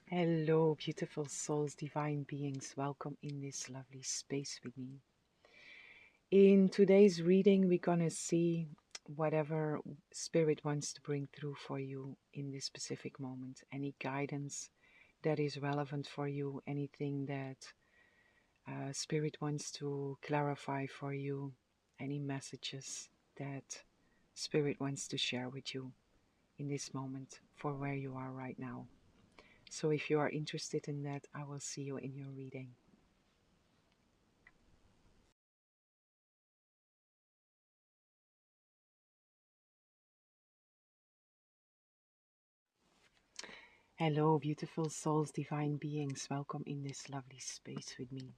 Hello, beautiful souls, divine beings. Welcome in this lovely space with me. In today's reading, we're going to see whatever Spirit wants to bring through for you in this specific moment. Any guidance that is relevant for you, anything that Spirit wants to clarify for you, any messages that Spirit wants to share with you in this moment for where you are right now. So if you are interested in that, I will see you in your reading. Hello, beautiful souls, divine beings. Welcome in this lovely space with me.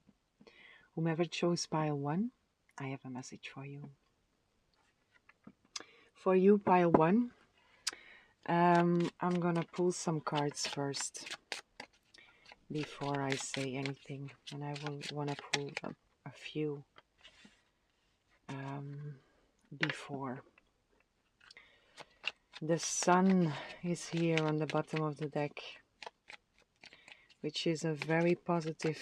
Whomever chose pile 1, I have a message for you. For you, pile 1, I'm gonna pull some cards first before I say anything, and I will wanna pull a few before. The sun is here on the bottom of the deck, which is a very positive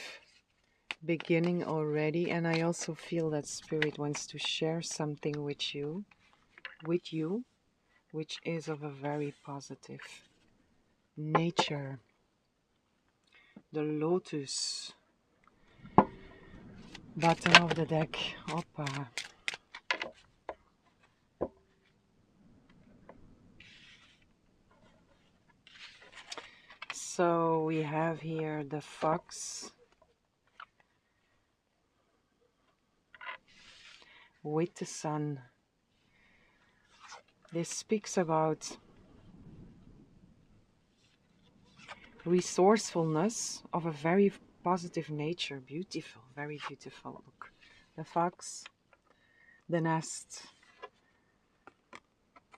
beginning already, and I also feel that Spirit wants to share something with you, which is of a very positive nature. The Lotus, bottom of the deck. Oppa. So we have here the Fox with the Sun. This speaks about resourcefulness of a very positive nature. Beautiful, very beautiful. Look, the Fox, the nest,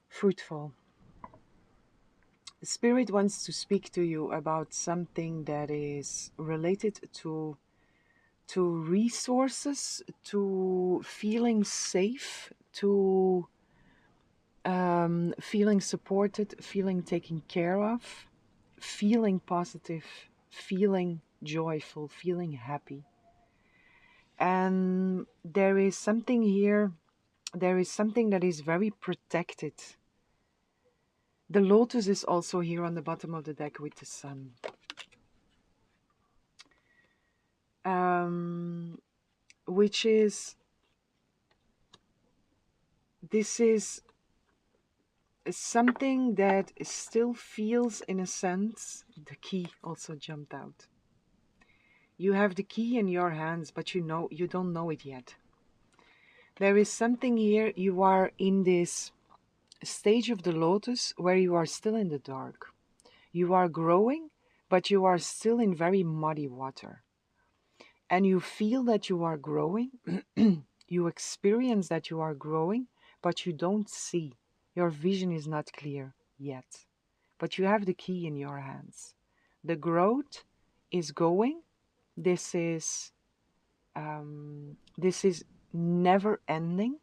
fruitful. The Spirit wants to speak to you about something that is related to resources, to feeling safe, to feeling supported, feeling taken care of, feeling positive, feeling joyful, feeling happy. And there is something here, there is something that is very protected. The Lotus is also here on the bottom of the deck with the Sun. Which is, this is something that still feels, in a sense, the key also jumped out. You have the key in your hands, but you don't know it yet. There is something here, you are in this stage of the Lotus where you are still in the dark. You are growing, but you are still in very muddy water. And you feel that you are growing, you experience that you are growing, but you don't see. Your vision is not clear yet, but you have the key in your hands. The growth is going. This is never ending,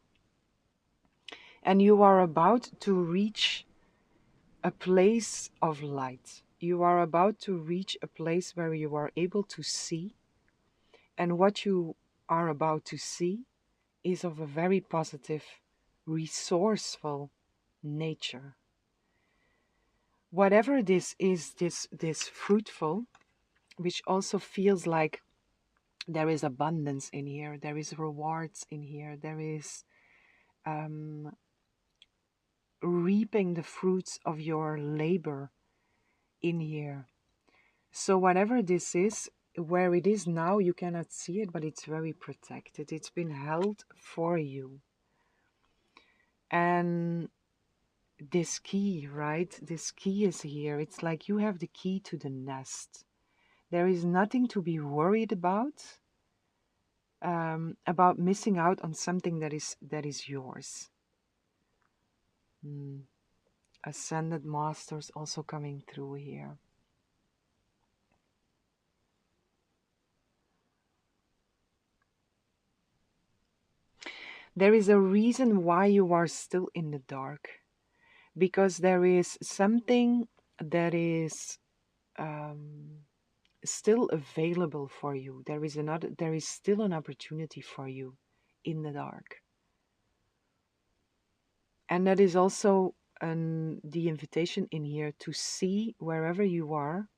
and you are about to reach a place of light. You are about to reach a place where you are able to see, and what you are about to see is of a very positive, resourceful nature. Whatever this is, this fruitful, which also feels like there is abundance in here, there is rewards in here, there is reaping the fruits of your labor in here. So whatever this is, where it is now, you cannot see it, but it's very protected. It's been held for you. And this key, right? This key is here. It's like you have the key to the nest. There is nothing to be worried about missing out on something that is yours. Ascended Masters also coming through here. There is a reason why you are still in the dark, because there is something that is still available for you. There is still an opportunity for you in the dark. And that is also the invitation in here to see wherever you are,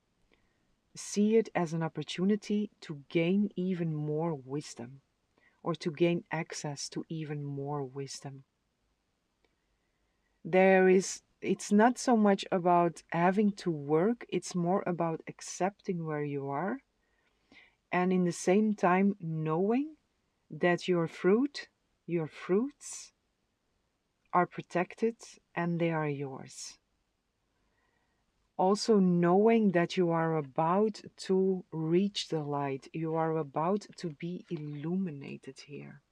see it as an opportunity to gain even more wisdom, or to gain access to even more wisdom. It's not so much about having to work, it's more about accepting where you are, and in the same time knowing that your fruits are protected and they are yours. Also knowing that you are about to reach the light, you are about to be illuminated here.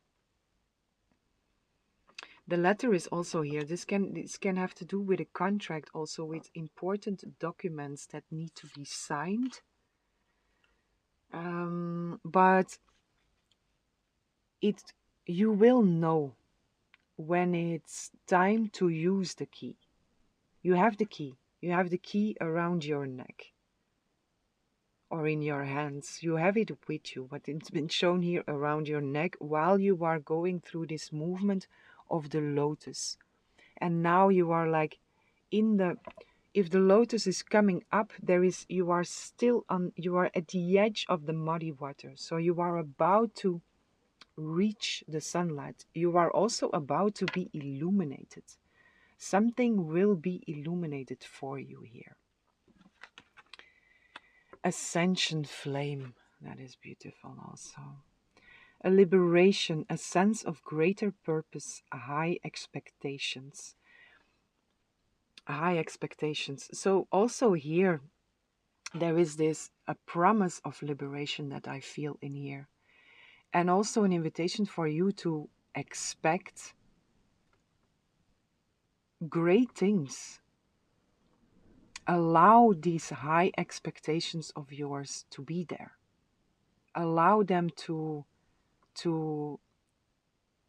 The letter is also here. This can have to do with a contract, also with important documents that need to be signed. But you will know when it's time to use the key. You have the key. You have the key around your neck or in your hands. You have it with you, but it's been shown here around your neck while you are going through this movement of the lotus. And now you are like if the lotus is coming up, you are at the edge of the muddy water. So you are about to reach the sunlight. You are also about to be illuminated. Something will be illuminated for you here. Ascension flame, that is beautiful also. A liberation, a sense of greater purpose, high expectations. High expectations. So also here, there is a promise of liberation that I feel in here. And also an invitation for you to expect great things. Allow these high expectations of yours to be there. Allow them to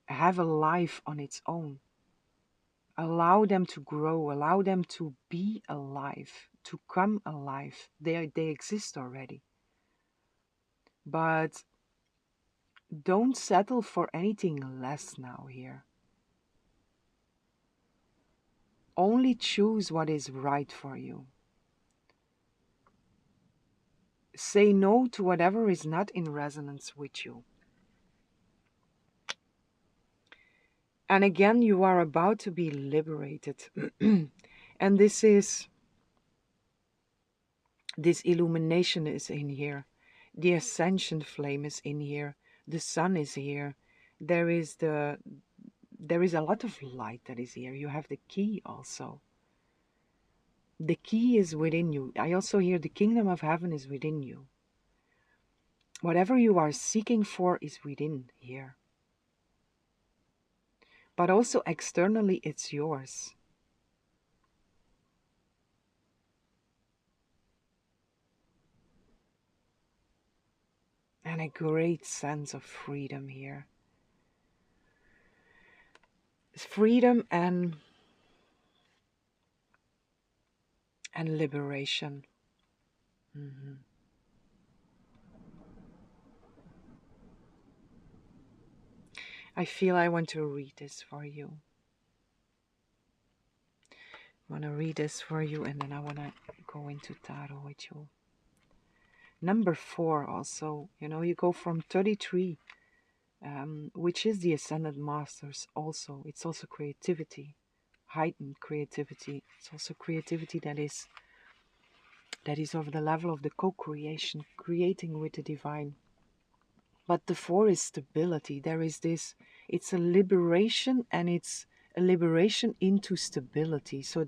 have a life on its own. Allow them to grow. Allow them to be alive, to come alive. They exist already. But don't settle for anything less now here. Only choose what is right for you. Say no to whatever is not in resonance with you. And again, you are about to be liberated. And this illumination is in here. The ascension flame is in here. The sun is here. There is a lot of light that is here. You have the key also. The key is within you. I also hear the kingdom of heaven is within you. Whatever you are seeking for is within here. But also externally, it's yours. And a great sense of freedom here. Freedom and liberation. I feel I want to read this for you. I want to read this for you, and then I want to go into tarot with you. Number 4 also, you go from 33, which is the Ascended Masters also. It's also creativity, heightened creativity. It's also creativity that is of the level of the co-creation, creating with the divine. But the 4 is stability. There is it's a liberation, and it's a liberation into stability. So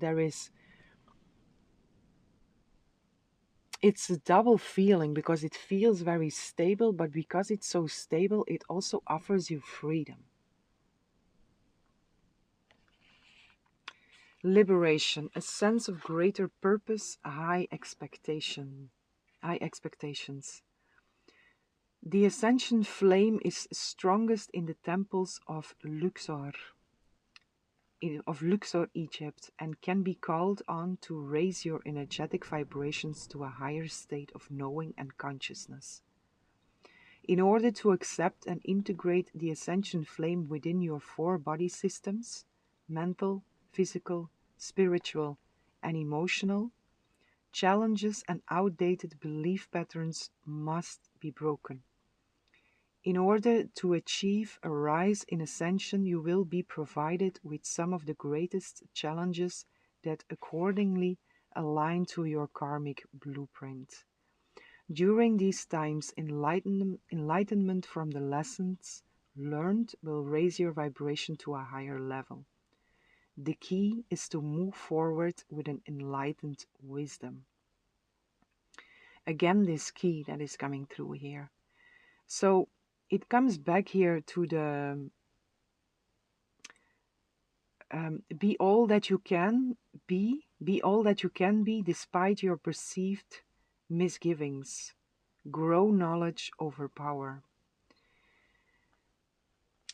it's a double feeling, because it feels very stable, but because it's so stable, it also offers you freedom. Liberation, a sense of greater purpose, high expectations. The ascension flame is strongest in the temples of Luxor. of Luxor, Egypt, and can be called on to raise your energetic vibrations to a higher state of knowing and consciousness. In order to accept and integrate the ascension flame within your four body systems, mental, physical, spiritual, and emotional, challenges and outdated belief patterns must be broken. In order to achieve a rise in ascension, you will be provided with some of the greatest challenges that accordingly align to your karmic blueprint. During these times, enlightenment from the lessons learned will raise your vibration to a higher level. The key is to move forward with an enlightened wisdom. Again, this key that is coming through here. So it comes back here to the be all that you can be all that you can be despite your perceived misgivings. Grow knowledge over power.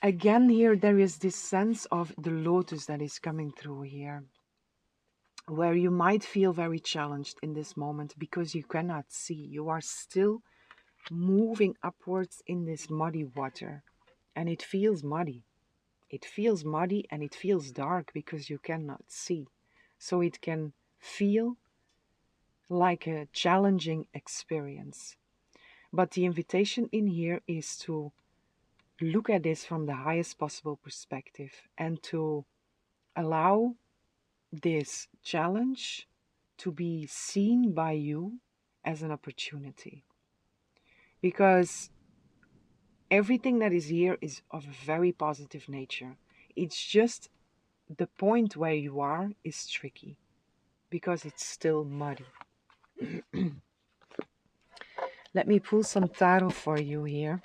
Again, here there is this sense of the lotus that is coming through here, where you might feel very challenged in this moment because you cannot see. You are still moving upwards in this muddy water, and it feels muddy. It feels muddy and it feels dark because you cannot see. So it can feel like a challenging experience. But the invitation in here is to look at this from the highest possible perspective and to allow this challenge to be seen by you as an opportunity. Because everything that is here is of a very positive nature. It's just the point where you are is tricky because it's still muddy. Let me pull some tarot for you here.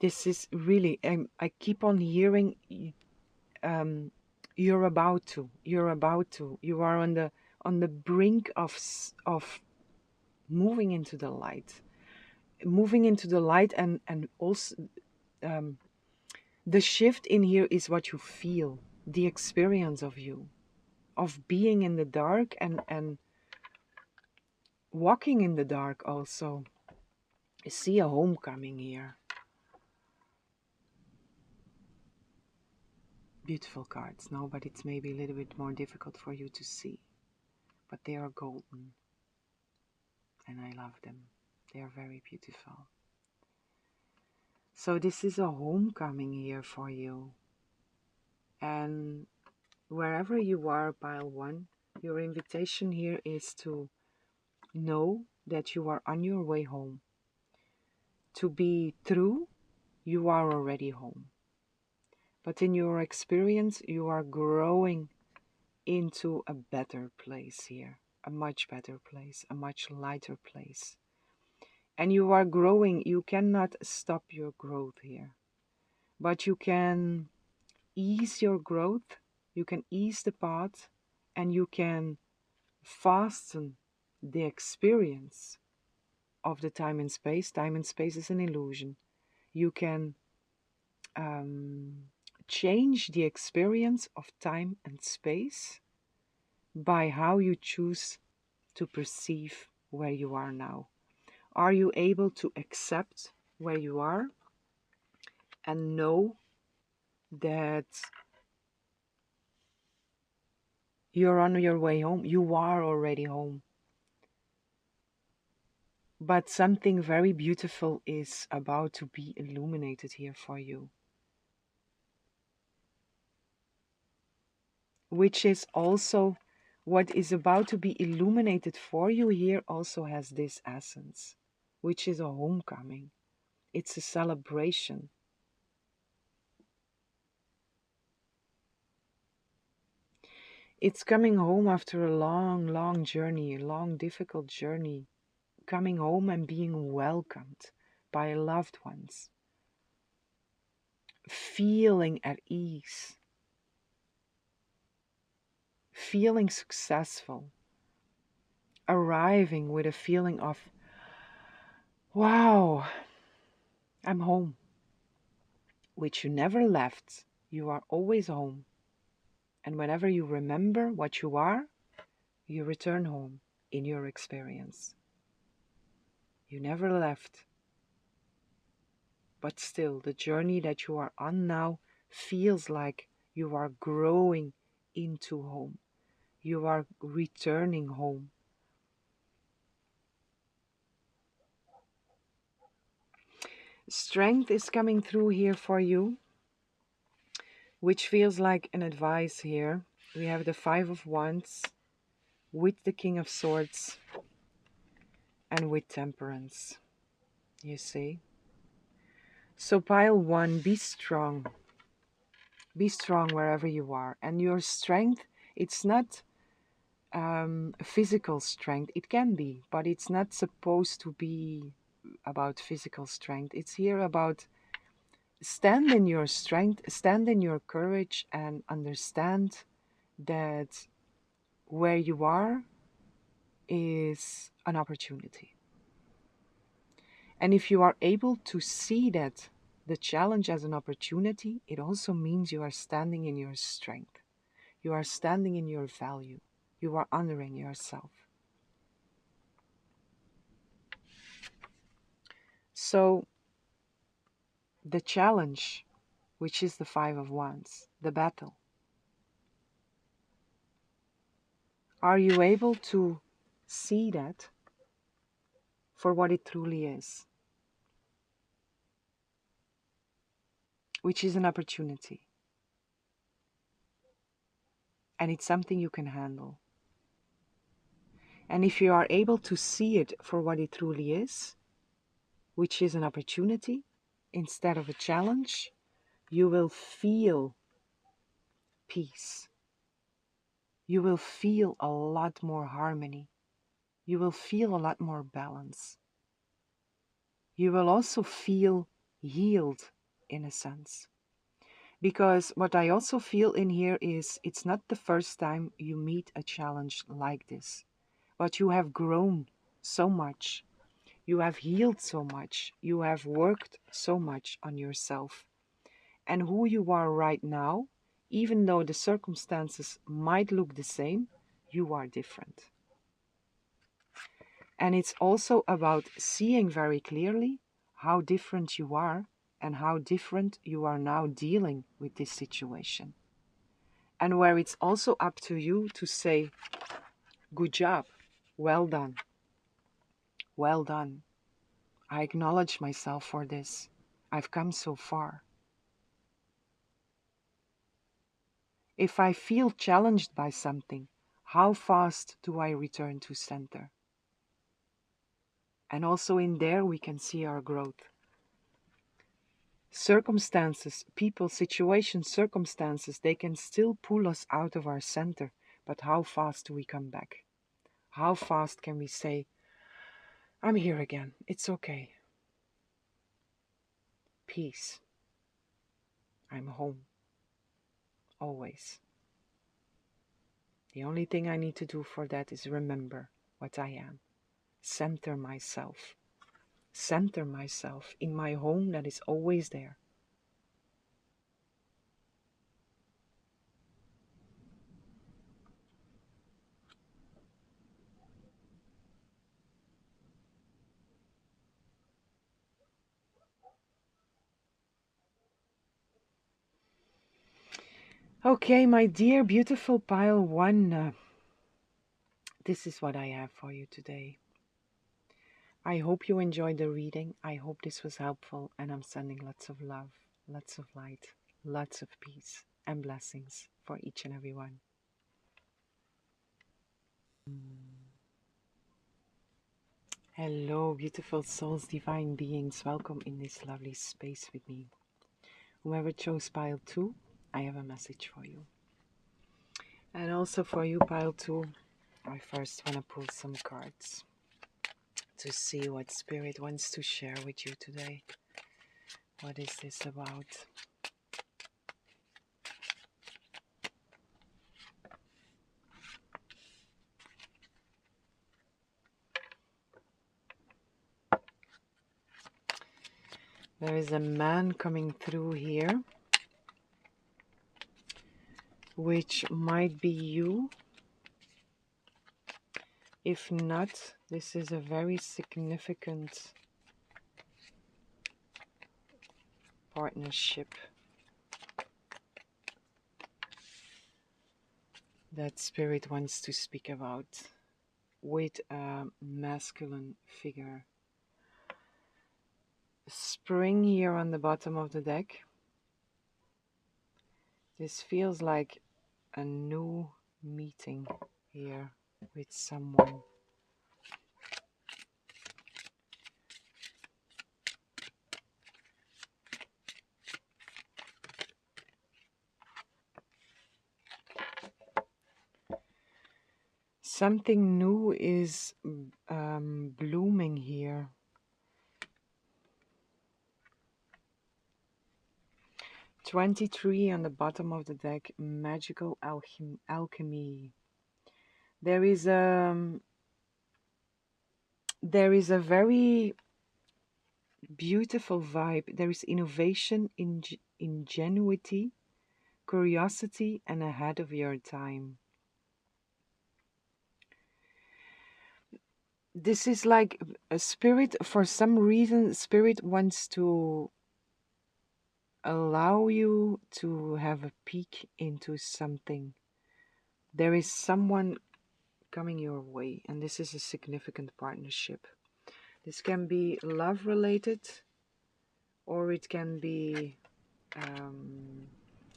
This is really, I keep on hearing, you're about to, you are on the brink of moving into the light, and also the shift in here is what you feel, the experience of you, of being in the dark and walking in the dark also. I see a homecoming here. Beautiful cards, no, but it's maybe a little bit more difficult for you to see. But they are golden. And I love them. They are very beautiful. So this is a homecoming here for you. And wherever you are, pile one, your invitation here is to know that you are on your way home. To be true, you are already home. But in your experience, you are growing into a better place here, a much better place, a much lighter place. And you are growing. You cannot stop your growth here, but you can ease your growth, you can ease the path, and you can fasten the experience of the time and space. Time and space is an illusion. You can change the experience of time and space by how you choose to perceive where you are now. Are you able to accept where you are and know that you're on your way home? You are already home. But something very beautiful is about to be illuminated here for you, which is also what is about to be illuminated for you here also has this essence, which is a homecoming. It's a celebration. It's coming home after a long, long journey, a long, difficult journey, coming home and being welcomed by loved ones, feeling at ease, feeling successful, arriving with a feeling of, wow, I'm home, which you never left. You are always home. And whenever you remember what you are, you return home in your experience. You never left. But still, the journey that you are on now feels like you are growing into home. You are returning home. Strength is coming through here for you, which feels like an advice here. We have the Five of Wands with the King of Swords and with Temperance, you see. So pile one, be strong. Be strong wherever you are. And your strength, it's not physical strength. It can be, but it's not supposed to be about physical strength. It's here about stand in your strength, stand in your courage, and understand that where you are is an opportunity. And if you are able to see that the challenge as an opportunity, it also means you are standing in your strength. You are standing in your value. You are honoring yourself. So the challenge, which is the Five of Wands, the battle, are you able to see that for what it truly is, which is an opportunity, and it's something you can handle? And if you are able to see it for what it truly is, which is an opportunity instead of a challenge, you will feel peace. You will feel a lot more harmony. You will feel a lot more balance. You will also feel healed in a sense. Because what I also feel in here is it's not the first time you meet a challenge like this, but you have grown so much. You have healed so much. You have worked so much on yourself. And who you are right now, even though the circumstances might look the same, you are different. And it's also about seeing very clearly how different you are and how different you are now dealing with this situation. And where it's also up to you to say, good job, well done, well done. I acknowledge myself for this. I've come so far. If I feel challenged by something, how fast do I return to center? And also in there we can see our growth. Circumstances, people, situations, circumstances, they can still pull us out of our center. But how fast do we come back? How fast can we say, I'm here again, it's okay. Peace. I'm home. Always. The only thing I need to do for that is remember what I am. Center myself. Center myself in my home that is always there. Okay, my dear beautiful pile one, this is what I have for you today. I hope you enjoyed the reading. I hope this was helpful, and I'm sending lots of love, lots of light, lots of peace and blessings for each and every one. Hello, beautiful souls, divine beings. Welcome in this lovely space with me. Whoever chose pile 2, I have a message for you. And also for you, pile 2, I first want to pull some cards. to see what Spirit wants to share with you today. What is this about? There is a man coming through here, which might be you. If not, this is a very significant partnership that Spirit wants to speak about with a masculine figure. Spring here on the bottom of the deck. This feels like a new meeting here with someone. Something new is blooming here. "23 on the bottom of the deck, magical alchemy. There is a very beautiful vibe. There is innovation, ingenuity, curiosity, and ahead of your time. This is like a Spirit, for some reason, Spirit wants to allow you to have a peek into something. There is someone coming your way, and this is a significant partnership. This can be love related, or it can be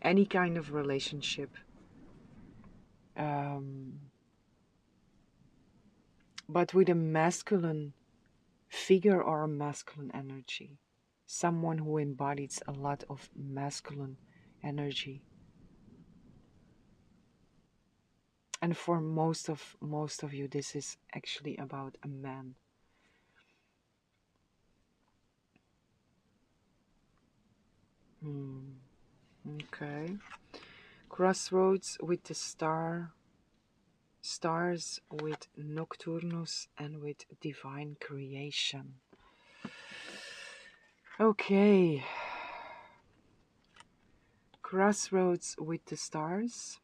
any kind of relationship. But with a masculine figure or a masculine energy. Someone who embodies a lot of masculine energy. And for most of you, this is actually about a man. Okay. Crossroads with the stars, with Nocturnus, and with divine creation. Okay. Crossroads with the stars.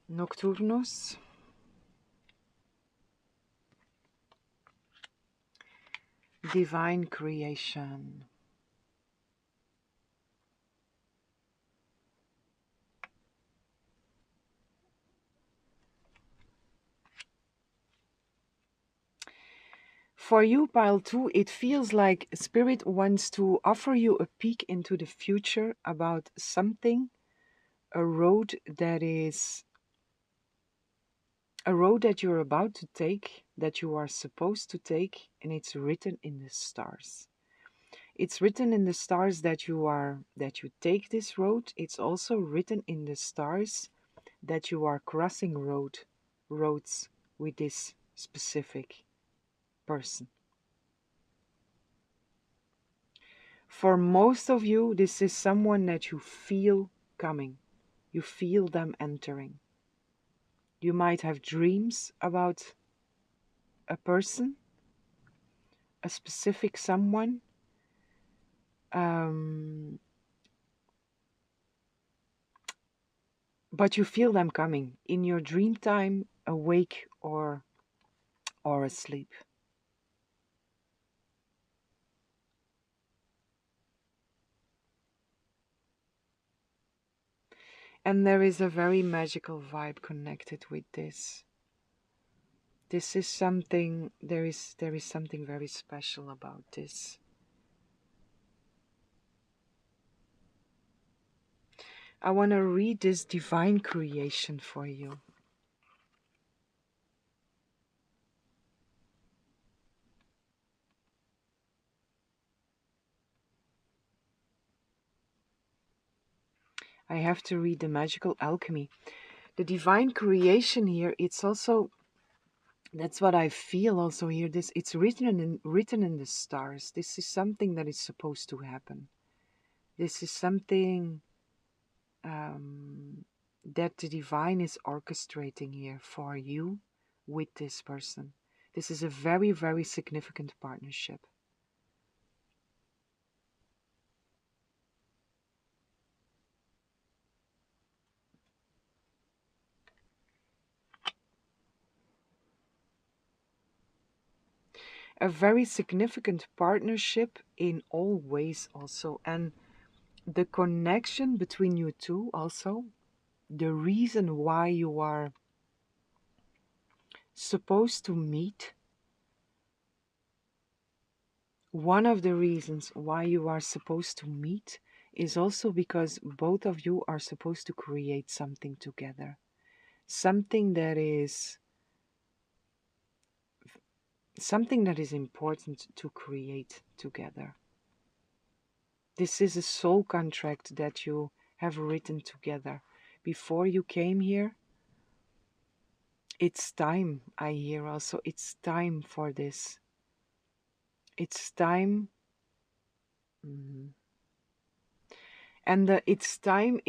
Nocturnus. Divine creation. For you, pile 2, it feels like Spirit wants to offer you a peek into the future about something, a road that you're about to take, that you are supposed to take, and it's written in the stars. It's written in the stars that you take this road. It's also written in the stars that you are crossing roads with this specific person. For most of you, this is someone that you feel coming. You feel them entering. You might have dreams about a person, a specific someone. But you feel them coming in your dream time, awake or asleep. And there is a very magical vibe connected with this. This is something, there is something very special about this. I want to read this divine creation for you. I have to read the magical alchemy. The divine creation here, it's also, that's what I feel also here. This, it's written in the stars. This is something that is supposed to happen. This is something that the divine is orchestrating here for you with this person. This is a very, very significant partnership. A very significant partnership in all ways also. And the connection between you two also, the reason why you are supposed to meet, one of the reasons why you are supposed to meet is also because both of you are supposed to create something together. Something that is important to create together. This is a soul contract that you have written together. Before you came here, it's time, I hear also, it's time for this. It's time. Mhm. And it's time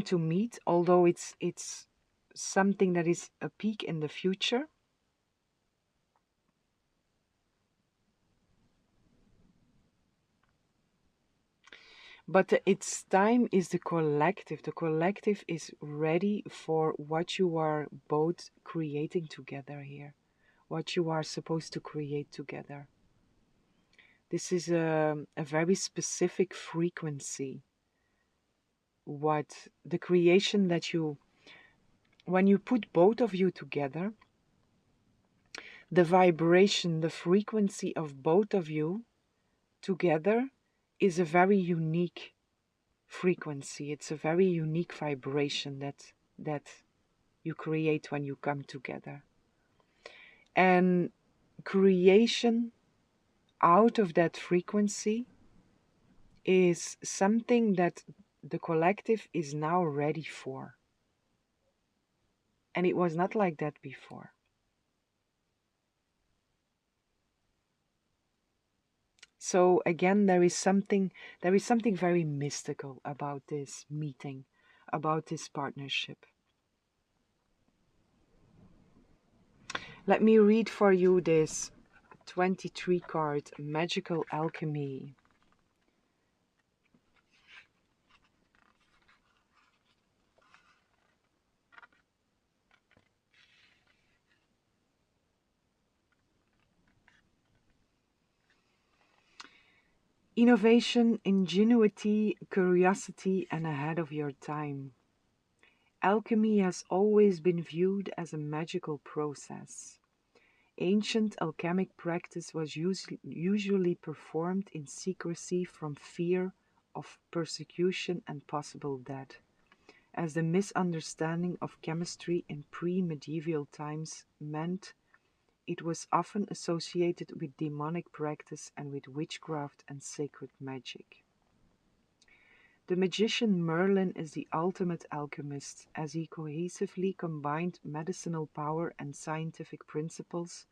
to meet, although it's something that is a peak in the future. But its time is the collective. The collective is ready for what you are both creating together here, what you are supposed to create together. This is a very specific frequency. What the creation that you, when you put both of you together, the vibration, the frequency of both of you together is a very unique frequency. It's a very unique vibration that you create when you come together. And creation out of that frequency is something that the collective is now ready for. And it was not like that before. So again, there is something very mystical about this meeting, about this partnership. Let me read for you this 23 card magical alchemy. Innovation, ingenuity, curiosity, and ahead of your time. Alchemy has always been viewed as a magical process. Ancient alchemic practice was usually performed in secrecy from fear of persecution and possible death, as the misunderstanding of chemistry in pre-medieval times meant it was often associated with demonic practice and with witchcraft and sacred magic. The magician Merlin is the ultimate alchemist, as he cohesively combined medicinal power and scientific principles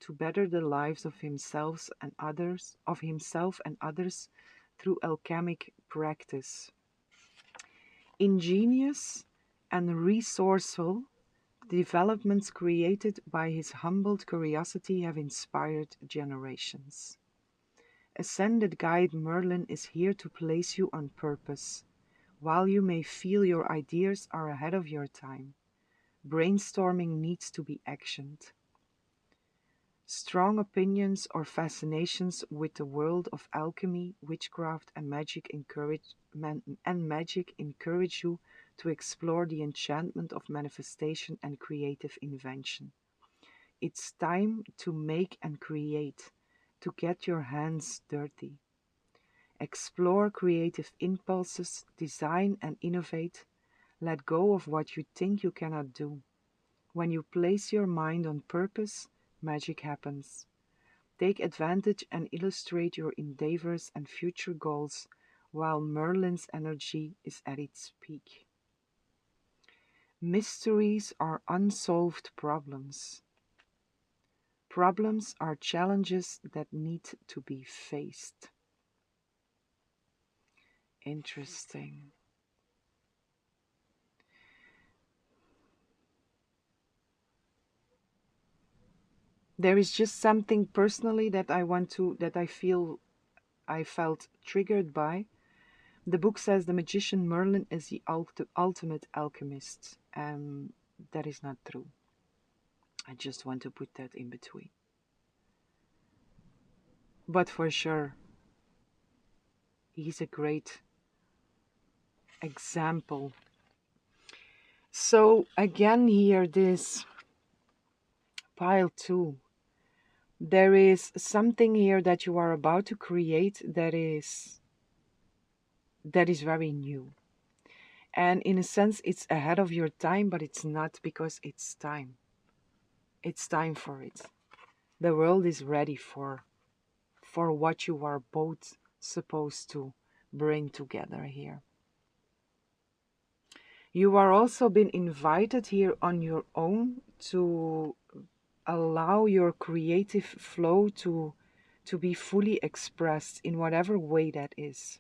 to better the lives of himself and others through alchemic practice. Ingenious and resourceful, the developments created by his humbled curiosity have inspired generations. Ascended Guide Merlin is here to place you on purpose. While you may feel your ideas are ahead of your time, brainstorming needs to be actioned. Strong opinions or fascinations with the world of alchemy, witchcraft, and magic encourage you to explore the enchantment of manifestation and creative invention. It's time to make and create, to get your hands dirty. Explore creative impulses, design and innovate. Let go of what you think you cannot do. When you place your mind on purpose, magic happens. Take advantage and illustrate your endeavors and future goals while Merlin's energy is at its peak. Mysteries are unsolved problems. Problems are challenges that need to be faced. Interesting. There is just something personally that I felt triggered by. The book says the magician Merlin is the ultimate alchemist. That is not true. I just want to put that in between. But for sure, he's a great example. So again here, this pile 2. There is something here that you are about to create that is very new. And in a sense, it's ahead of your time, but it's not, because it's time. It's time for it. The world is ready for what you are both supposed to bring together here. You are also been invited here on your own to allow your creative flow to be fully expressed in whatever way that is.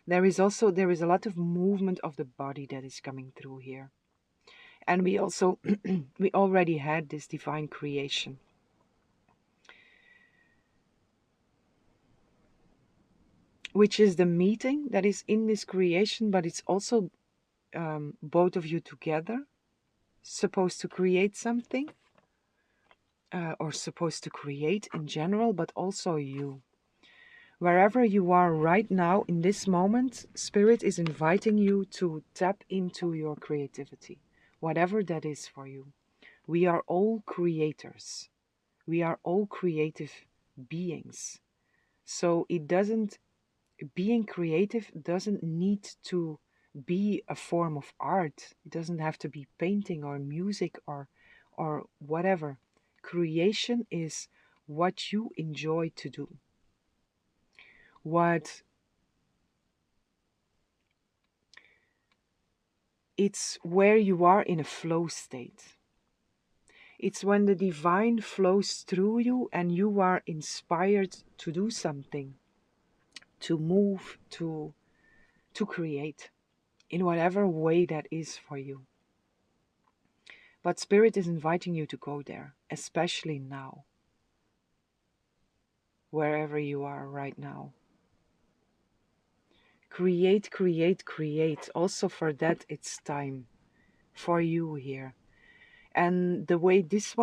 There is a lot of movement of the body that is coming through here. And we also we already had this divine creation, which is the meeting that is in this creation, but it's also both of you together supposed to create something, or supposed to create in general, but also you. Wherever you are right now in this moment, Spirit is inviting you to tap into your creativity, whatever that is for you. We are all creators. We are all creative beings. So being creative doesn't need to be a form of art. It doesn't have to be painting or music or whatever. Creation is what you enjoy to do. What It's where you are in a flow state. It's when the divine flows through you and you are inspired to do something, to move, to create in whatever way that is for you. But Spirit is inviting you to go there, especially now, wherever you are right now. Create, create, create. Also for that, it's time for you here. And the way this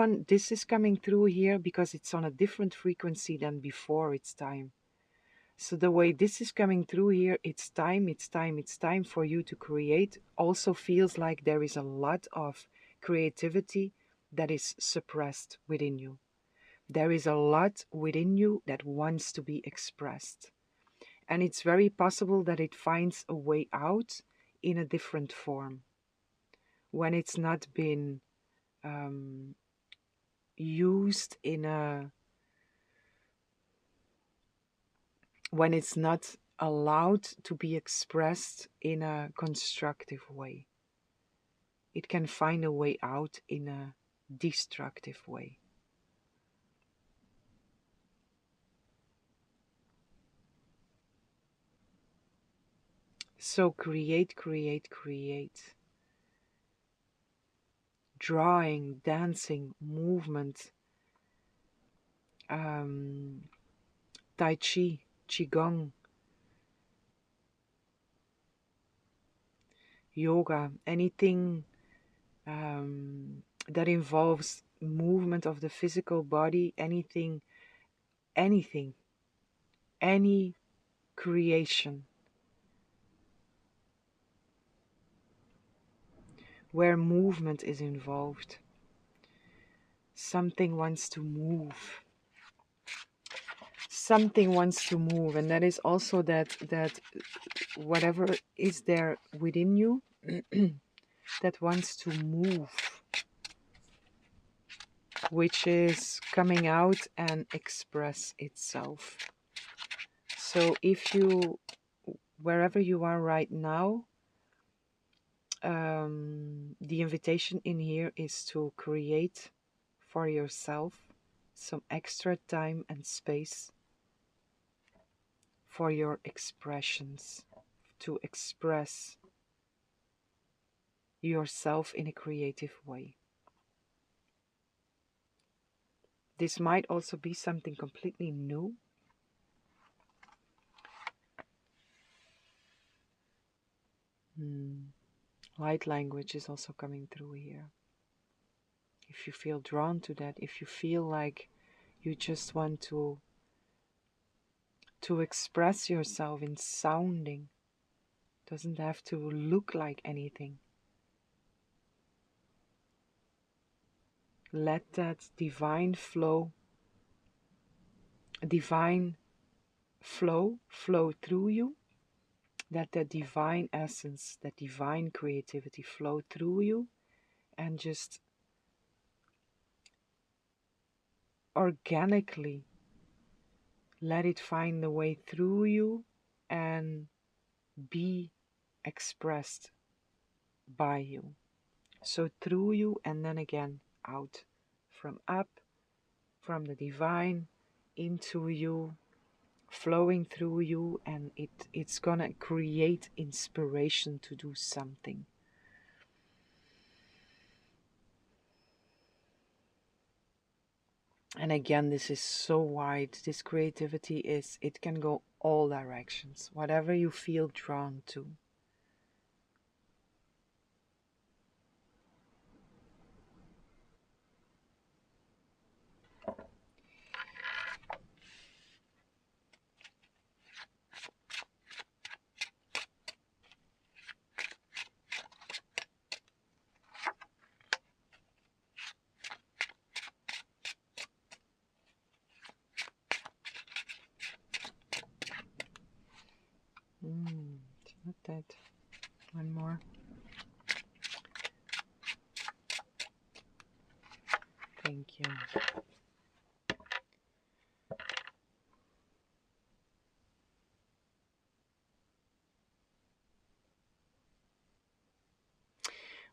is coming through here, because it's on a different frequency than before, it's time. So the way this is coming through here, it's time, it's time, it's time for you to create. Also feels like there is a lot of creativity that is suppressed within you. There is a lot within you that wants to be expressed. And it's very possible that it finds a way out in a different form. When it's not been used when it's not allowed to be expressed in a constructive way. It can find a way out in a destructive way. So create, create, create. Drawing, dancing, movement, Tai Chi, Qigong, yoga, anything that involves movement of the physical body, anything, any creation where movement is involved. Something wants to move. Something wants to move, and that is also that whatever is there within you that wants to move, which is coming out and express itself. So if you, wherever you are right now, The invitation in here is to create for yourself some extra time and space for your expressions, to express yourself in a creative way. This might also be something completely new. Light language is also coming through here. If you feel drawn to that, if you feel like you just want to express yourself in sounding, doesn't have to look like anything. Let that divine flow flow through you. Let that divine essence, that divine creativity flow through you, and just organically let it find the way through you and be expressed by you. So through you, and then again out, from up, from the divine into you, flowing through you, and it's gonna create inspiration to do something. And again, this is so wide. This creativity it can go all directions, whatever you feel drawn to. It's not that. One more. Thank you.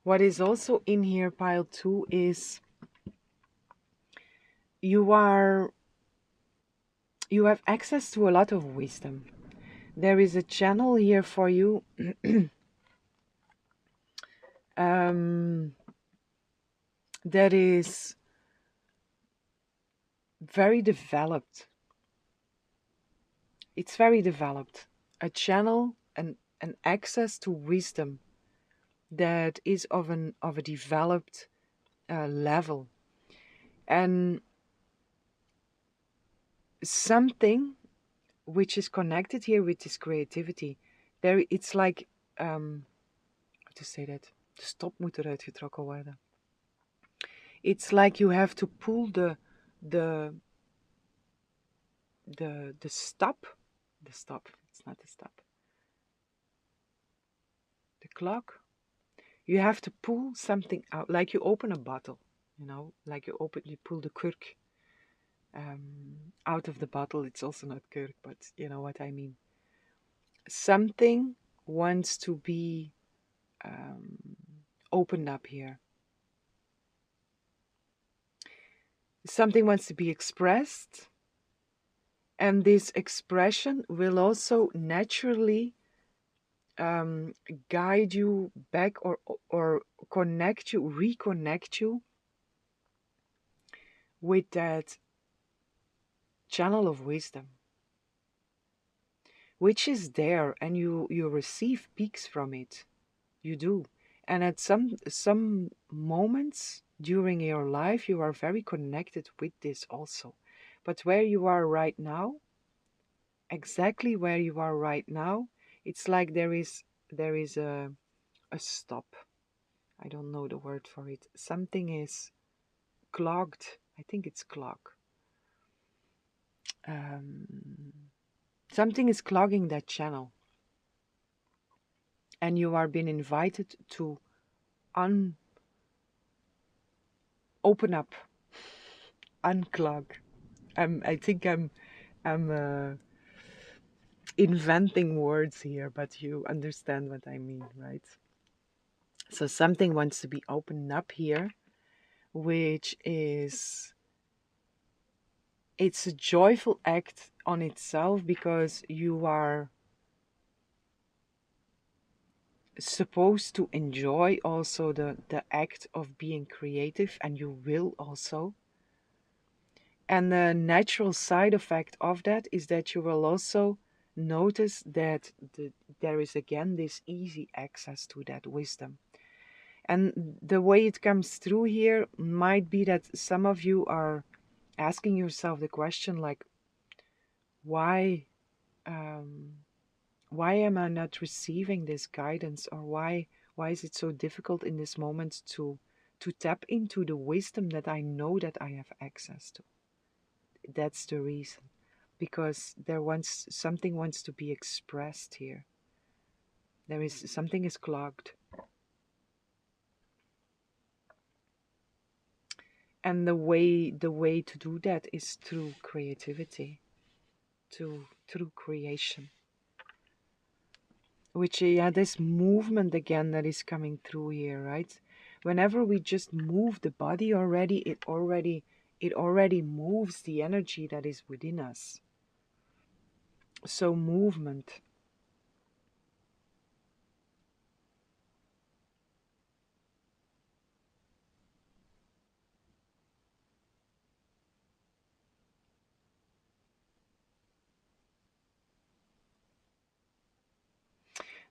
What is also in here, pile 2, is you have access to a lot of wisdom. There is a channel here for you that is very developed. It's very developed. A channel and an access to wisdom that is of a developed level, and something which is connected here with this creativity. There, it's like how to say that? De stop moet eruit getrokken worden. It's like you have to pull the stop. The stop. It's not the stop. The clock. You have to pull something out, like you open a bottle, like you pull the kurk out of the bottle. It's also not kurk, but you know what I mean. Something wants to be opened up here. Something wants to be expressed, and this expression will also naturally guide you back or reconnect you with that channel of wisdom, which is there, and you receive peaks from it. You do. And at some moments during your life, you are very connected with this also. But where you are right now, exactly where you are right now, it's like there is a stop. I don't know the word for it. Something is clogged. I think it's clog. Something is clogging that channel, and you are being invited to open up, unclog. I think I'm inventing words here, but you understand what I mean, right? So something wants to be opened up here, which is, it's a joyful act on itself, because you are supposed to enjoy also the act of being creative, and you will also. And the natural side effect of that is that you will also notice that there is again this easy access to that wisdom. And the way it comes through here might be that some of you are asking yourself the question like, why um, why am I not receiving this guidance, or why is it so difficult in this moment to tap into the wisdom that I know that I have access to? That's the reason, because something wants to be expressed here. There is something is clogged, and the way to do that is through creativity, through creation. Which, yeah, this movement again that is coming through here, right? Whenever we just move the body already, it already moves the energy that is within us. So movement.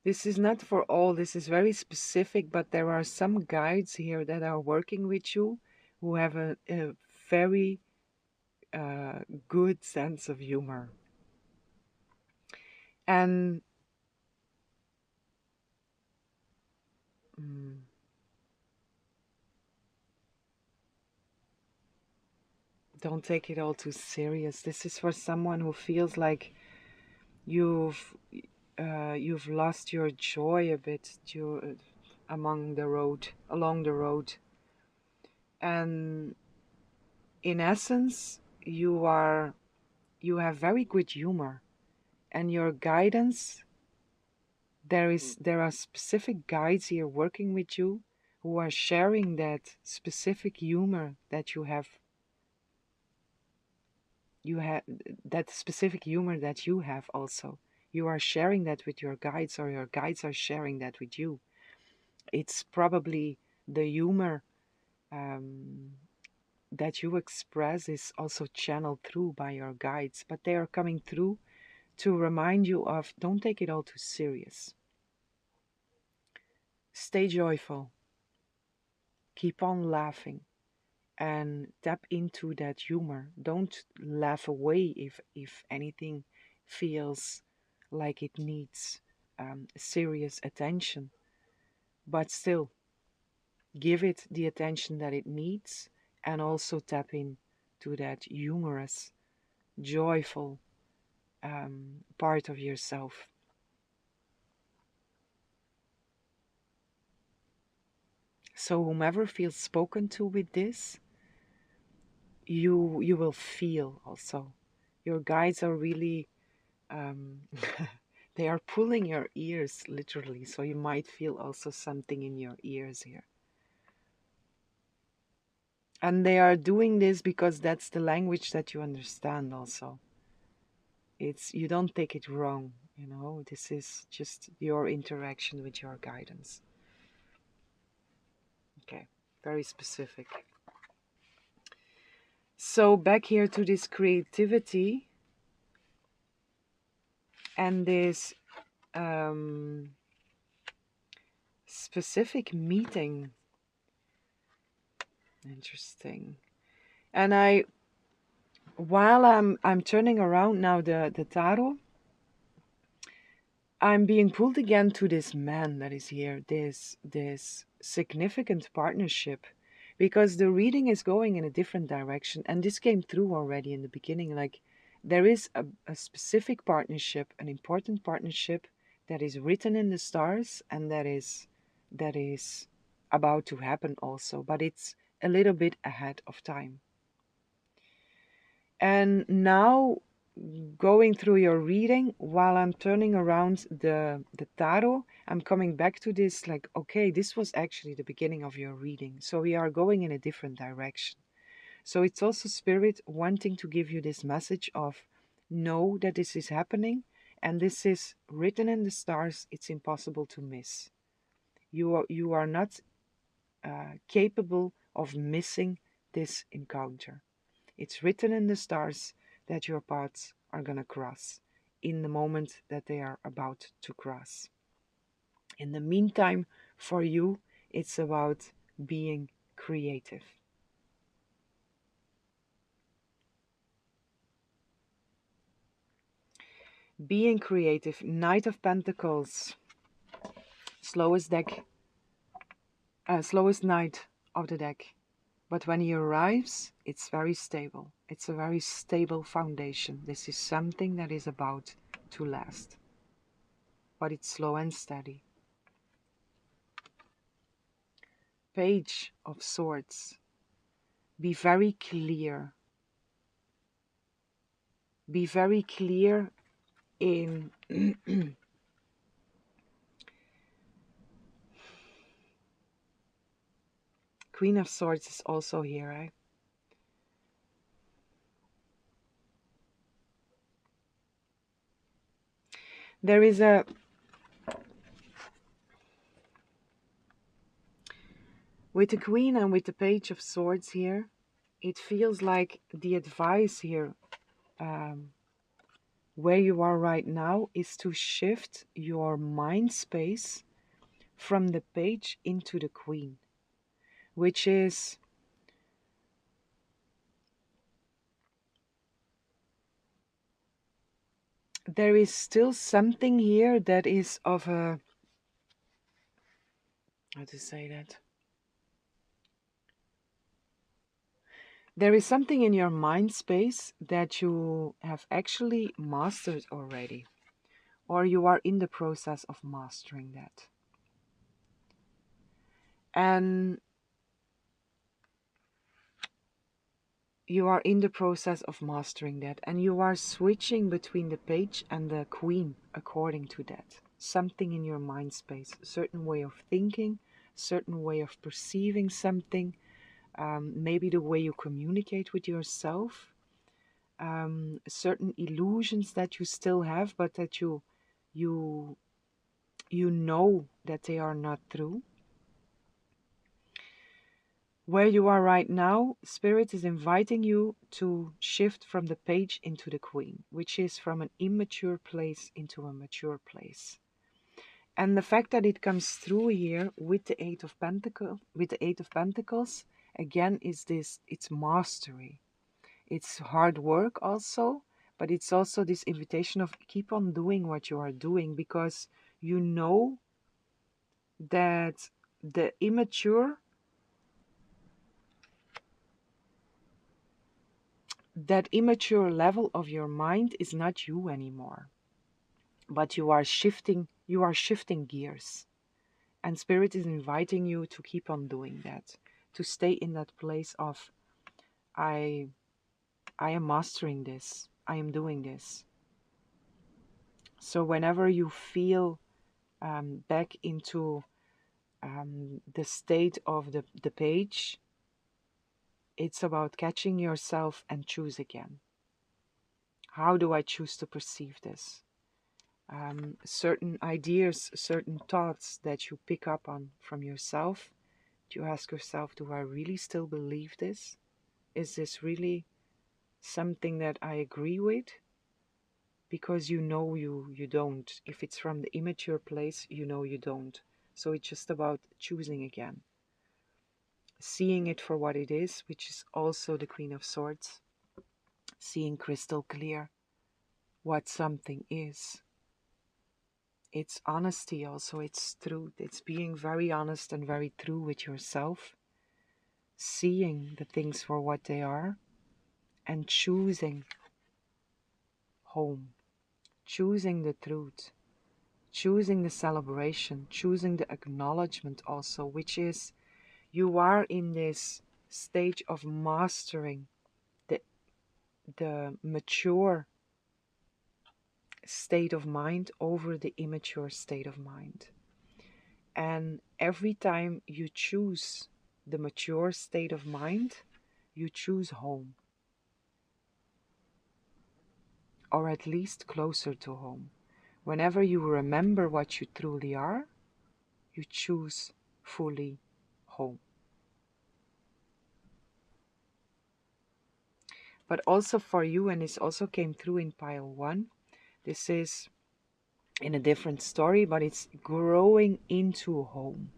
This is not for all, this is very specific, but there are some guides here that are working with you who have a very uh, good sense of humor. And mm, don't take it all too serious. This is for someone who feels like you've you've lost your joy a bit along the road, and in essence, you have very good humor, and your guidance. There are specific guides here working with you who are sharing that specific humor that you have that specific humor that you have also. You are sharing that with your guides, or your guides are sharing that with you. It's probably the humor um, that you express is also channeled through by your guides, but they are coming through to remind you of, don't take it all too serious. Stay joyful, keep on laughing, and tap into that humor. Don't laugh away if anything feels like it needs serious attention, but still give it the attention that it needs, and also tap in to that humorous, joyful part of yourself. So whomever feels spoken to with this, you will feel also. Your guides are really um, they are pulling your ears literally, so you might feel also something in your ears here. And they are doing this because that's the language that you understand also. It's, you don't take it wrong, this is just your interaction with your guidance. Okay, very specific. So back here to this creativity and this um, specific meeting. Interesting. And while I'm turning around now the tarot, I'm being pulled again to this man that is here, this significant partnership, because the reading is going in a different direction, and this came through already in the beginning. Like, there is a specific partnership, an important partnership that is written in the stars, and that is about to happen also, but it's a little bit ahead of time. And now going through your reading, while I'm turning around the tarot, I'm coming back to this like, okay, this was actually the beginning of your reading. So we are going in a different direction. So it's also Spirit wanting to give you this message of know that this is happening and this is written in the stars. It's impossible to miss. You are not capable of missing this encounter. It's written in the stars that your paths are going to cross in the moment that they are about to cross. In the meantime, for you, it's about being creative. Being creative, Knight of Pentacles, slowest deck, slowest knight of the deck. But when he arrives, it's very stable. It's a very stable foundation. This is something that is about to last. But it's slow and steady. Page of Swords. Be very clear. Be very clear in Queen of Swords is also here, right? There is a with the Queen and with the Page of Swords here, it feels like the advice here where you are right now is to shift your mind space from the Page into the Queen, which is there is still something here that is of a, how to say that? There is something in your mind space that you have actually mastered already, or you are in the process of mastering that. And you are in the process of mastering that, and you are switching between the Page and the Queen according to that. Something in your mind space, a certain way of thinking, certain way of perceiving something, maybe the way you communicate with yourself, certain illusions that you still have, but that you know that they are not true. Where you are right now, Spirit is inviting you to shift from the Page into the Queen, which is from an immature place into a mature place. And the fact that it comes through here with the Eight of Pentacles, again, is this, it's mastery. It's hard work also, but it's also this invitation of keep on doing what you are doing, because you know that the immature, that immature level of your mind is not you anymore, but you are shifting gears, and Spirit is inviting you to keep on doing that, to stay in that place of I am mastering this, I am doing this. So whenever you feel back into the state of the Page, it's about catching yourself and choose again. How do I choose to perceive this? Certain ideas, certain thoughts that you pick up on from yourself, you ask yourself, do I really still believe this? Is this really something that I agree with? Because you know you don't. If it's from the immature place, you know you don't. So it's just about choosing again. Seeing it for what it is, which is also the Queen of Swords. Seeing crystal clear what something is. It's honesty also, it's truth. It's being very honest and very true with yourself. Seeing the things for what they are and choosing home. Choosing the truth. Choosing the celebration. Choosing the acknowledgement also, which is you are in this stage of mastering the mature state of mind over the immature state of mind. And every time you choose the mature state of mind, you choose home, or at least closer to home. Whenever you remember what you truly are, you choose fully home. But also for you, and this also came through in pile 1, this is in a different story, but it's growing into home,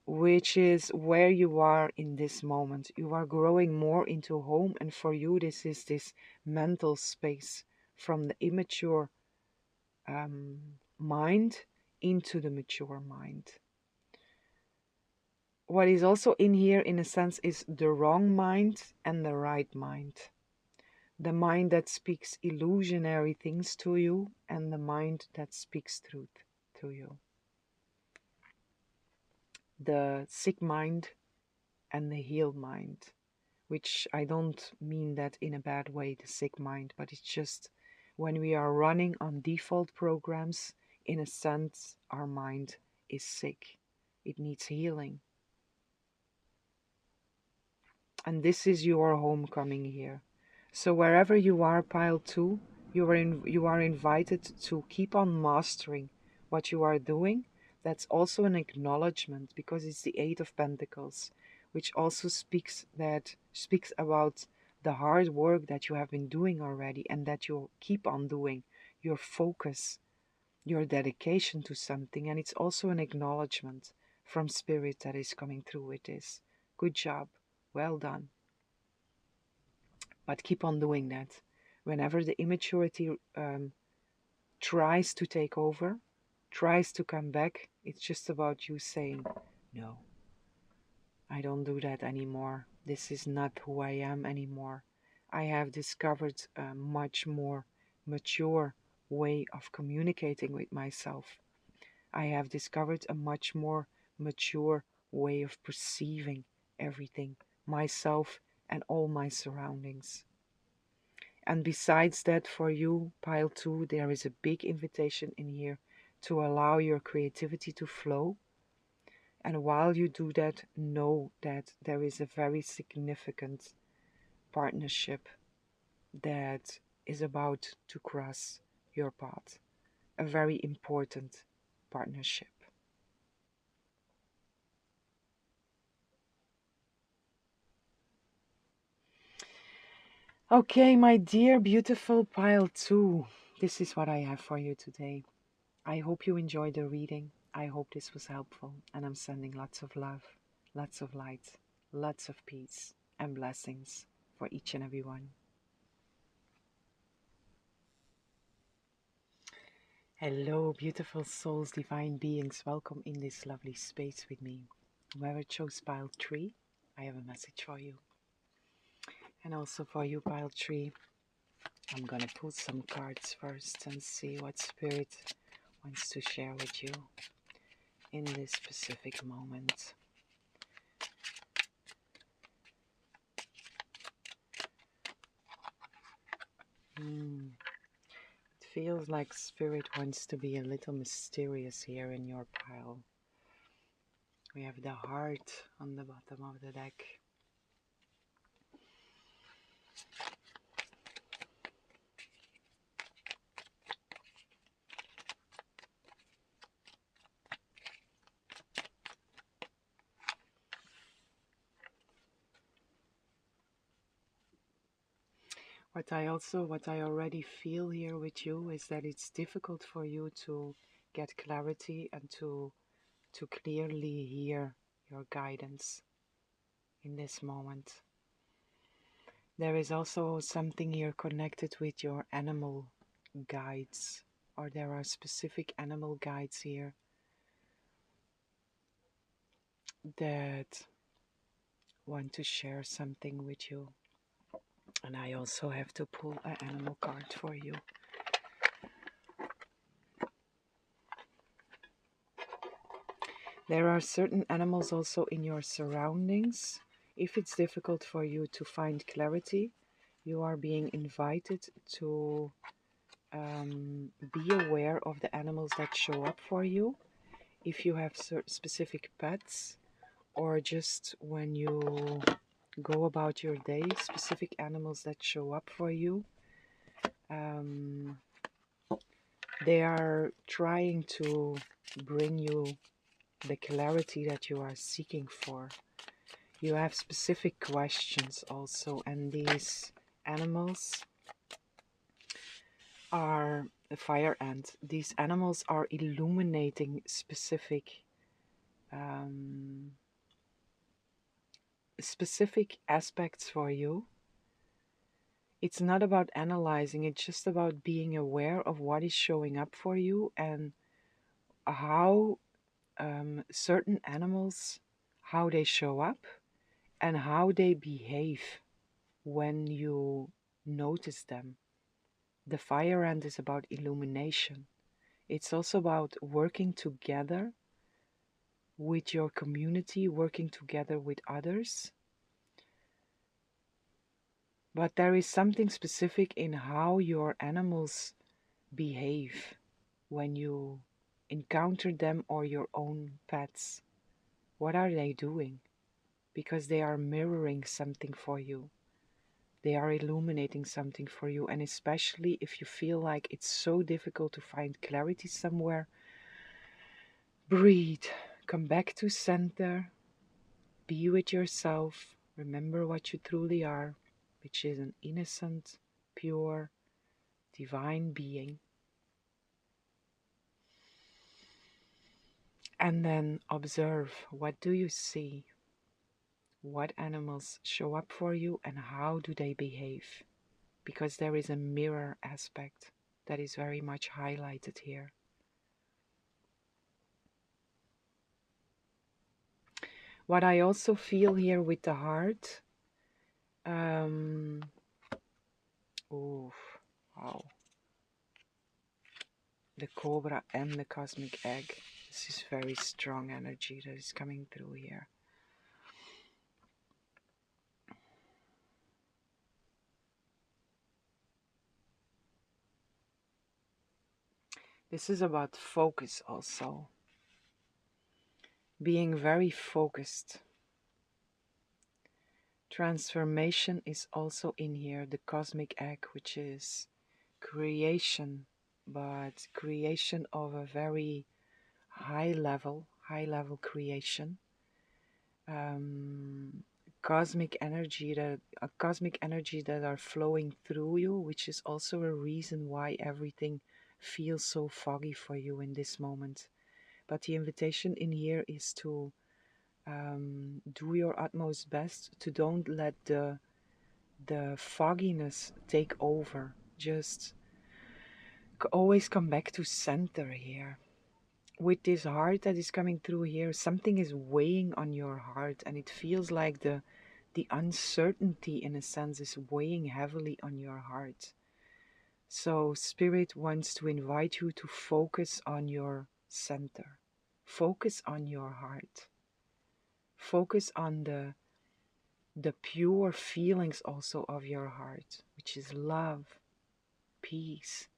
which is where you are in this moment. You are growing more into home, and for you this is this mental space from the immature mind into the mature mind. What is also in here in a sense is the wrong mind and the right mind. The mind that speaks illusionary things to you, and the mind that speaks truth to you. The sick mind and the healed mind, which I don't mean that in a bad way, the sick mind, but it's just when we are running on default programs, in a sense, our mind is sick. It needs healing. And this is your homecoming here. So wherever you are, pile 2, you are invited to keep on mastering what you are doing. That's also an acknowledgement, because it's the 8 of Pentacles, which also speaks about the hard work that you have been doing already and that you keep on doing, your focus, your dedication to something. And it's also an acknowledgement from Spirit that is coming through with this. Good job. Well done. But keep on doing that. Whenever the immaturity tries to take over, tries to come back, it's just about you saying, no, I don't do that anymore. This is not who I am anymore. I have discovered a much more mature way of communicating with myself. I have discovered a much more mature way of perceiving everything, myself and all my surroundings. And besides that, for you, pile 2, there is a big invitation in here to allow your creativity to flow. And while you do that, know that there is a very significant partnership that is about to cross your path. A very important partnership. Okay, my dear beautiful pile 2, this is what I have for you today. I hope you enjoyed the reading. I hope this was helpful, and I'm sending lots of love, lots of light, lots of peace and blessings for each and every one. Hello, beautiful souls, divine beings. Welcome in this lovely space with me. Whoever chose pile 3, I have a message for you. And also for you, pile 3, I'm gonna pull some cards first and see what Spirit wants to share with you in this specific moment. It feels like Spirit wants to be a little mysterious here in your pile. We have the heart on the bottom of the deck. What I already feel here with you is that it's difficult for you to get clarity and to clearly hear your guidance in this moment. There is also something here connected with your animal guides, or there are specific animal guides here that want to share something with you. And I also have to pull an animal card for you. There are certain animals also in your surroundings. If it's difficult for you to find clarity, you are being invited to be aware of the animals that show up for you. If you have specific pets, or just when you go about your day, specific animals that show up for you. Um, they are trying to bring you the clarity that you are seeking for. You have specific questions also, and these animals are the fire ant. These animals are illuminating um, specific aspects for you. It's not about analyzing, it's just about being aware of what is showing up for you and how certain animals, how they show up and how they behave when you notice them. The fire ant is about illumination. It's also about working together with your community, working together with others. But there is something specific in how your animals behave when you encounter them or your own pets. What are they doing? Because they are mirroring something for you. They are illuminating something for you. And especially if you feel like it's so difficult to find clarity somewhere, breathe, come back to center, be with yourself, remember what you truly are, which is an innocent, pure, divine being. And then observe, what do you see? What animals show up for you and how do they behave? Because there is a mirror aspect that is very much highlighted here. What I also feel here with the heart, oh, wow, the cobra and the cosmic egg. This is very strong energy that is coming through here. This is about focus also. Being very focused. Transformation is also in here, the cosmic egg, which is creation, but creation of a very high level creation. Cosmic energy that are flowing through you, which is also a reason why everything feels so foggy for you in this moment. But the invitation in here is to do your utmost best to don't let the fogginess take over. Just always come back to center here. With this heart that is coming through here, something is weighing on your heart, and it feels like the uncertainty in a sense is weighing heavily on your heart. So Spirit wants to invite you to focus on your center. Focus on your heart. Focus on the pure feelings also of your heart, which is love, peace,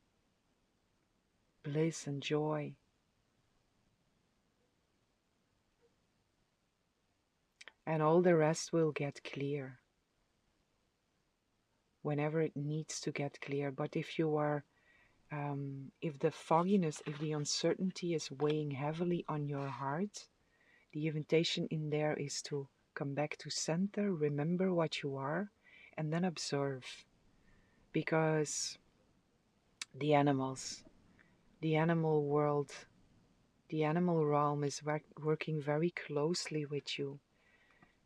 bliss and joy. And all the rest will get clear whenever it needs to get clear. But if you are, if the fogginess, if the uncertainty is weighing heavily on your heart, the invitation in there is to come back to center, remember what you are, and then observe. Because the animals, the animal world, the animal realm is working very closely with you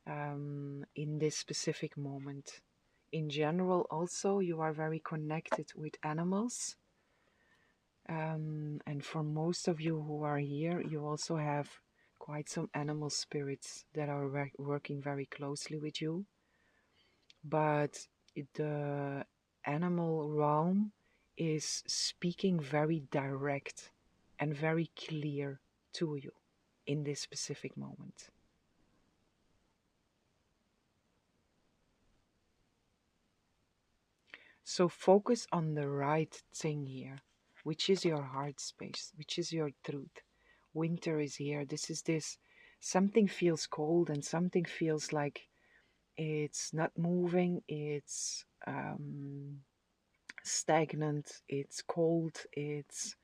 in this specific moment. In general, also, you are very connected with animals. And for most of you who are here, you also have quite some animal spirits that are working very closely with you. But the animal realm is speaking very direct and very clear to you in this specific moment. So focus on the right thing here, which is your heart space, which is your truth. Winter is here. This is this. Something feels cold and something feels like it's not moving. It's stagnant. It's cold. It's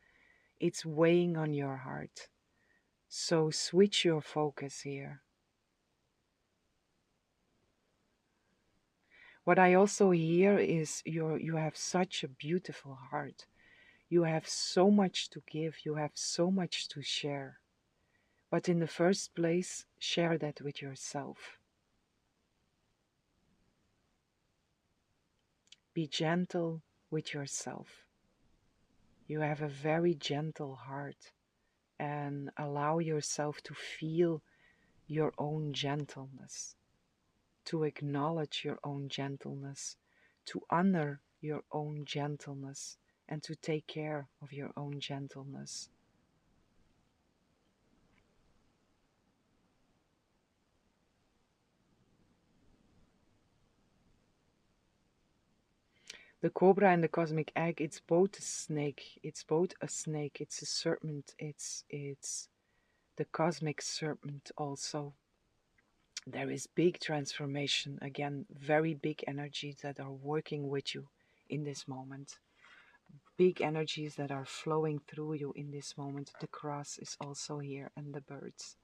weighing on your heart. So switch your focus here. What I also hear is you have such a beautiful heart. You have so much to give. You have so much to share. But in the first place, share that with yourself. Be gentle with yourself. You have a very gentle heart, and allow yourself to feel your own gentleness, to acknowledge your own gentleness, to honor your own gentleness, and to take care of your own gentleness. The cobra and the cosmic egg, it's both a snake, it's a serpent, it's the cosmic serpent also. There is big transformation, again, very big energies that are working with you in this moment. Big energies that are flowing through you in this moment. The cross is also here, and the birds.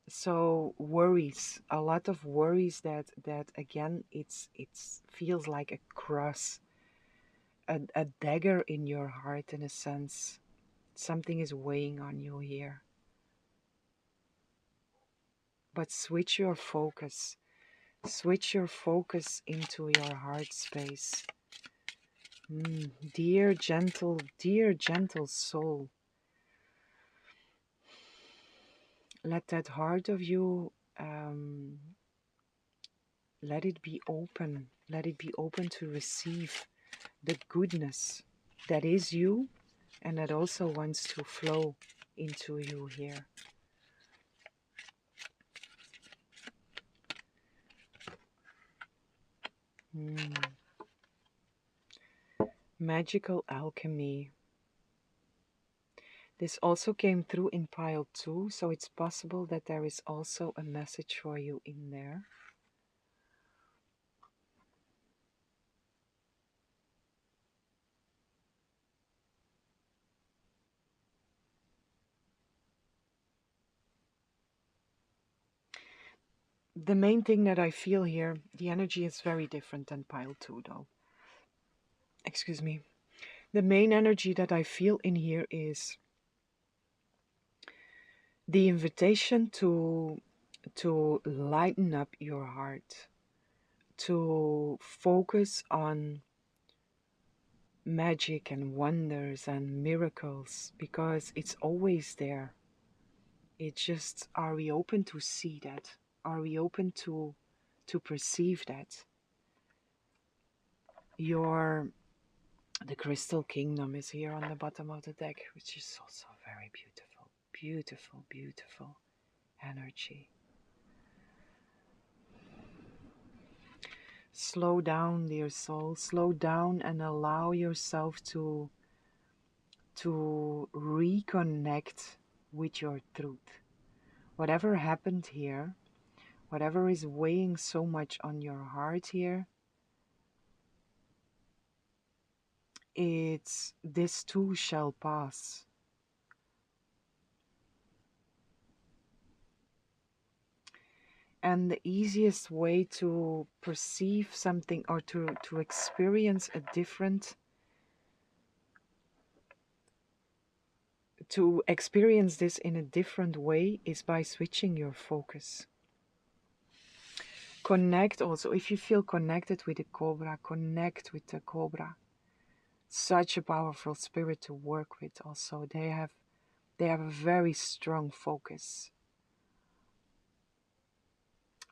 So worries, a lot of worries that again, it's feels like a cross, a dagger in your heart in a sense. Something is weighing on you here. But switch your focus. Switch your focus into your heart space. Dear gentle soul, let that heart of you, let it be open. Let it be open to receive the goodness that is you and that also wants to flow into you here. Magical alchemy. This also came through in pile 2, so it's possible that there is also a message for you in there. The main thing that I feel here, the energy is very different than pile 2 though. Excuse me. The main energy that I feel in here is the invitation to lighten up your heart, to focus on magic and wonders and miracles, because it's always there. It's just, are we open to see that? Are we open to perceive that? The crystal kingdom is here on the bottom of the deck, which is also very beautiful, beautiful, beautiful energy. Slow down, dear soul. Slow down and allow yourself to reconnect with your truth. Whatever happened here, whatever is weighing so much on your heart here, this too shall pass. And the easiest way to perceive something or to experience a different, to experience this in a different way is by switching your focus. Connect also, if you feel connected with the cobra, connect with the cobra. Such a powerful spirit to work with also. They have a very strong focus,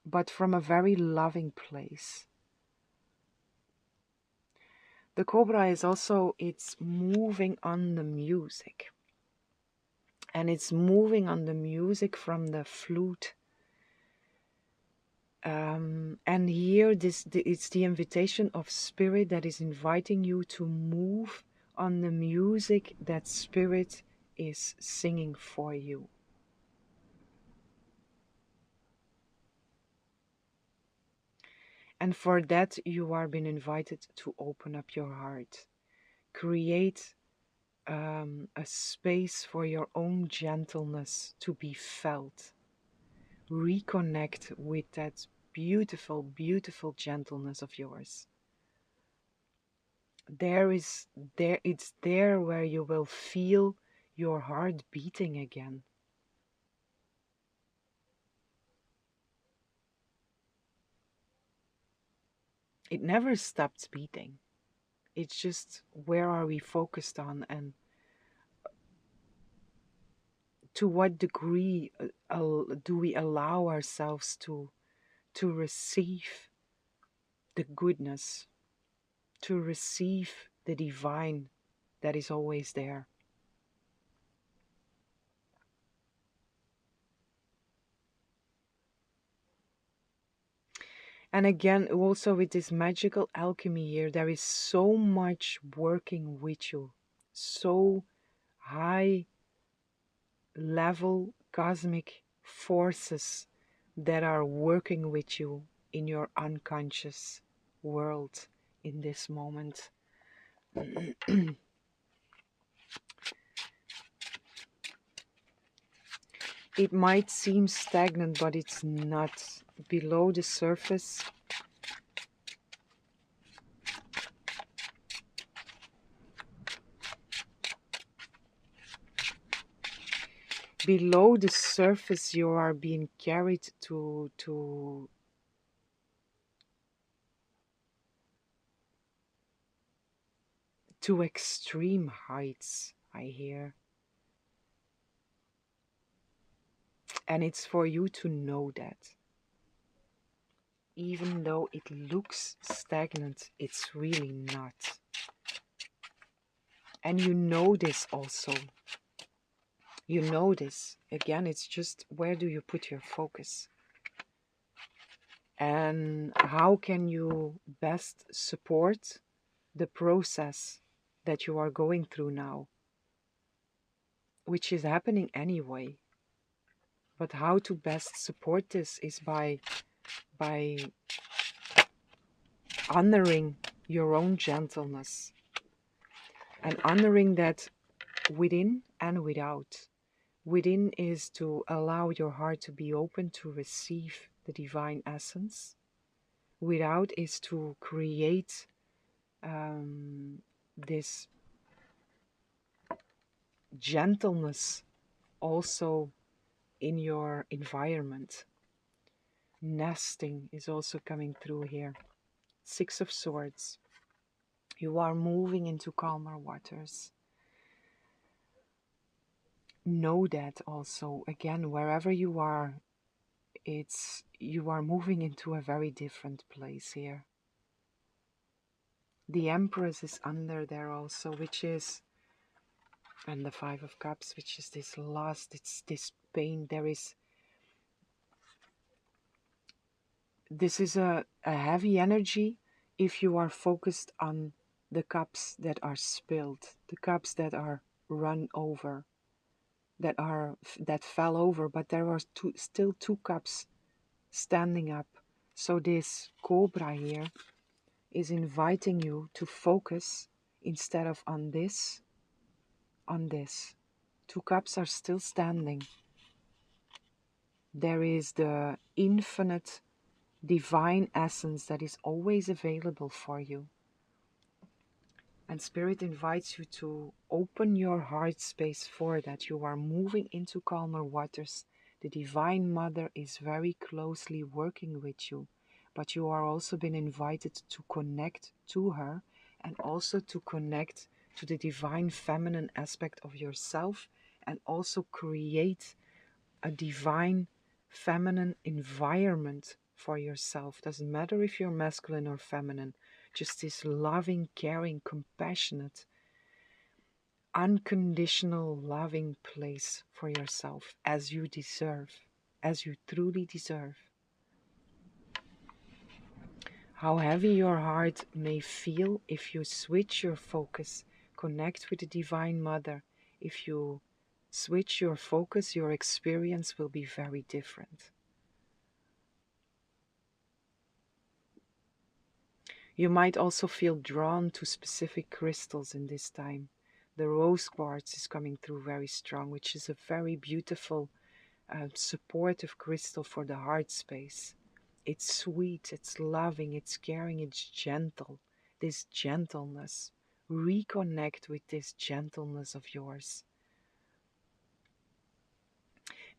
but from a very loving place. The cobra is also, it's moving on the music. And it's moving on the music from the flute And here, it's the invitation of Spirit that is inviting you to move on the music that Spirit is singing for you. And for that, you are being invited to open up your heart. Create a space for your own gentleness to be felt. Reconnect with that beautiful, beautiful gentleness of yours. It's there where you will feel your heart beating again. It never stops beating. It's just where are we focused on, and to what degree do we allow ourselves to receive the goodness, to receive the divine that is always there. And again, also with this magical alchemy here, there is so much working with you, so high level cosmic forces that are working with you in your unconscious world in this moment. It might seem stagnant, but it's not. Below the surface, you are being carried to extreme heights, I hear. And it's for you to know that. Even though it looks stagnant, it's really not. And you know this also. You know this. Again, it's just where do you put your focus? And how can you best support the process that you are going through now, which is happening anyway. But how to best support this is by honoring your own gentleness and honoring that within and without. Within is to allow your heart to be open to receive the divine essence. Without is to create this gentleness also in your environment. Nesting is also coming through here. Six of Swords. You are moving into calmer waters. Know that also, again, wherever you are, you are moving into a very different place here. The Empress is under there also, which is, and the Five of Cups, which is this loss, it's this pain. This is a heavy energy if you are focused on the cups that are spilled, the cups that are run over, that fell over, but there are still two cups standing up. So this cobra here is inviting you to focus instead of on this. Two cups are still standing. There is the infinite divine essence that is always available for you. And Spirit invites you to open your heart space for that. You are moving into calmer waters. The Divine Mother is very closely working with you, but you are also been invited to connect to her and also to connect to the divine feminine aspect of yourself and also create a divine feminine environment for yourself. Doesn't matter if you're masculine or feminine, just this loving, caring, compassionate, unconditional loving place for yourself as you deserve, as you truly deserve. how heavy your heart may feel if you switch your focus, connect with the Divine Mother. If you switch your focus, your experience will be very different. You might also feel drawn to specific crystals in this time. The rose quartz is coming through very strong, which is a very beautiful, supportive crystal for the heart space. It's sweet, it's loving, it's caring, it's gentle. This gentleness. Reconnect with this gentleness of yours.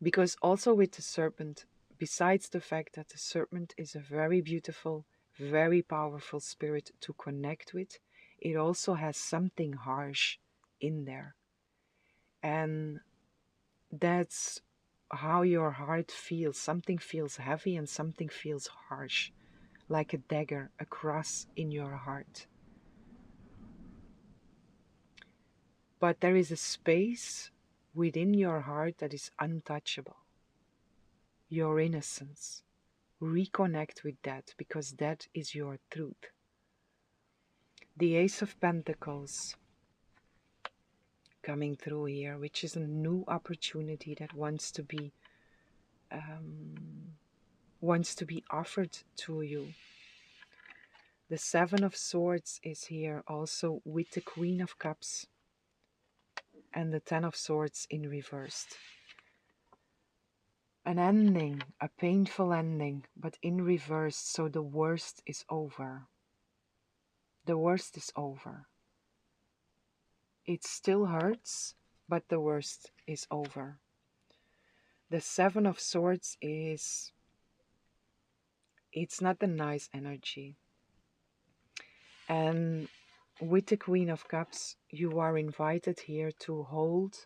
Because also with the serpent, besides the fact that the serpent is a very beautiful, very powerful spirit to connect with, it also has something harsh in there. And that's how your heart feels. Something feels heavy and something feels harsh, like a dagger, a cross in your heart. But there is a space within your heart that is untouchable. Your innocence. Reconnect with that, because that is your truth. The Ace of Pentacles coming through here, which is a new opportunity that wants to be offered to you. The Seven of Swords is here also with the Queen of Cups and the Ten of Swords in reversed. An ending, a painful ending, but in reverse, so the worst is over. The worst is over. It still hurts, but the worst is over. The Seven of Swords it's not a nice energy. And with the Queen of Cups, you are invited here to hold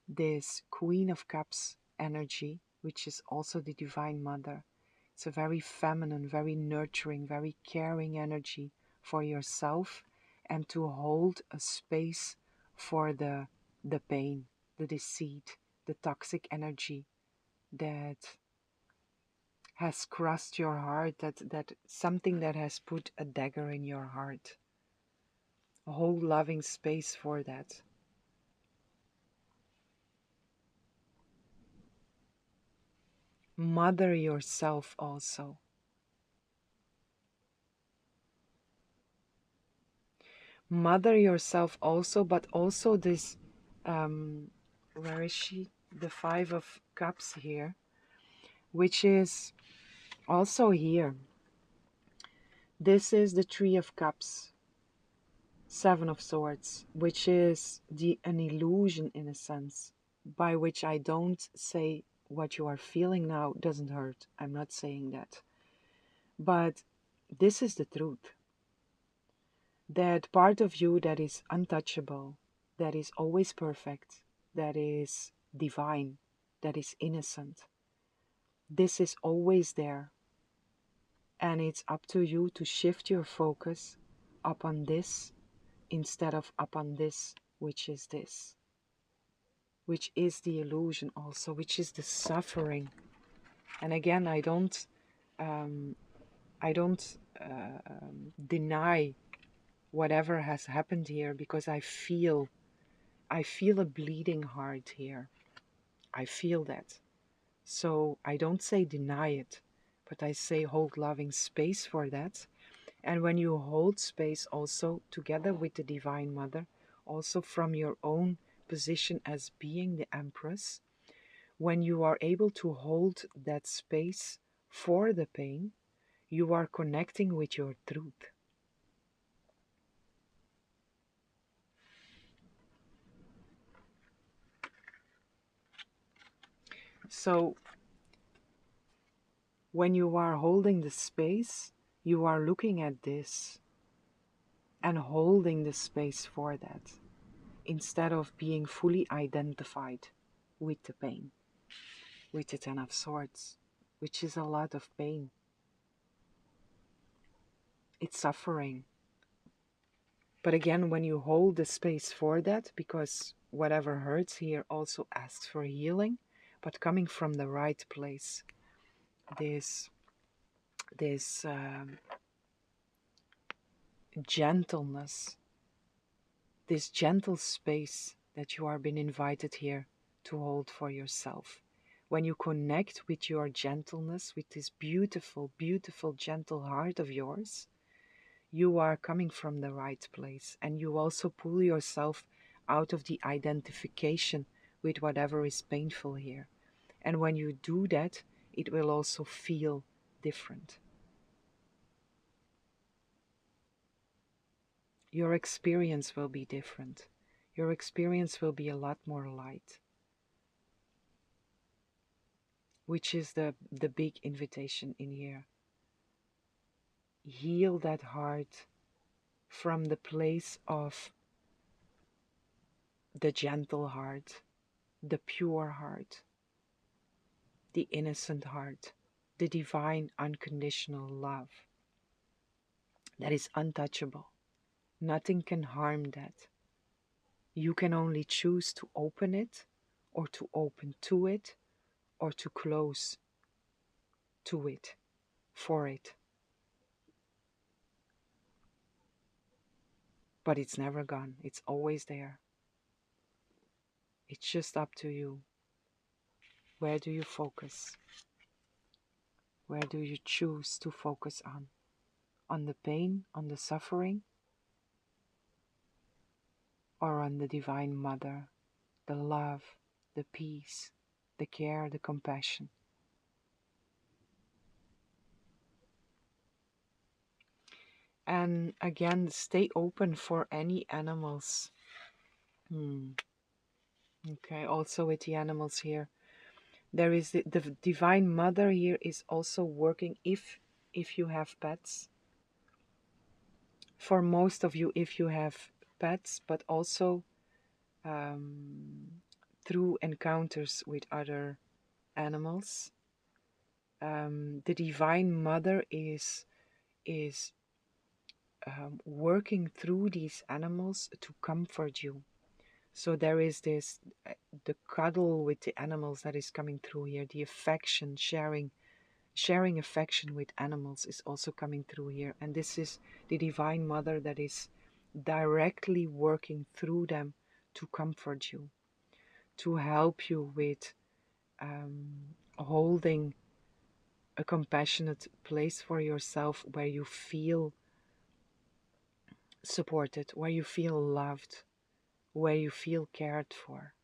this Queen of Cups energy, which is also the Divine Mother. It's a very feminine, very nurturing, very caring energy for yourself, and to hold a space for the pain, the deceit, the toxic energy that has crossed your heart, that something that has put a dagger in your heart. A whole loving space for that. Mother yourself also. Mother yourself also, but also this, where is she? The Five of Cups here, which is also here. This is the Three of Cups, Seven of Swords, which is an illusion in a sense, by which I don't say what you are feeling now doesn't hurt. I'm not saying that. But this is the truth. That part of you that is untouchable, that is always perfect, that is divine, that is innocent. This is always there. And it's up to you to shift your focus upon this instead of upon this, which is this. Which is the illusion also, which is the suffering. And again, I don't deny whatever has happened here, because I feel a bleeding heart here. I feel that. So I don't say deny it, but I say hold loving space for that. And when you hold space also together with the Divine Mother, also from your own position as being the Empress, when you are able to hold that space for the pain, you are connecting with your truth. So when you are holding the space, you are looking at this and holding the space for that, instead of being fully identified with the pain, with the Ten of Swords, which is a lot of pain. It's suffering. But again, when you hold the space for that, because whatever hurts here also asks for healing, but coming from the right place, this gentleness, this gentle space that you are being invited here to hold for yourself. When you connect with your gentleness, with this beautiful, beautiful, gentle heart of yours, you are coming from the right place, and you also pull yourself out of the identification with whatever is painful here. And when you do that, it will also feel different. Your experience will be different. Your experience will be a lot more light, which is the big invitation in here. Heal that heart from the place of the gentle heart, the pure heart, the innocent heart, the divine unconditional love that is untouchable. Nothing can harm that. You can only choose to open it, or to open to it, or to close to it, for it. But it's never gone. It's always there. It's just up to you. Where do you focus? Where do you choose to focus on? On the pain, on the suffering, or on the Divine Mother, the love, the peace, the care, the compassion? And again, stay open for any animals. Okay, also with the animals here. There is the Divine Mother here is also working if you have pets. For most of you, if you have pets, but also through encounters with other animals. The Divine Mother is working through these animals to comfort you. So there is this, the cuddle with the animals that is coming through here, the affection, sharing affection with animals is also coming through here. And this is the Divine Mother that is directly working through them to comfort you, to help you with holding a compassionate place for yourself where you feel supported, where you feel loved, where you feel cared for.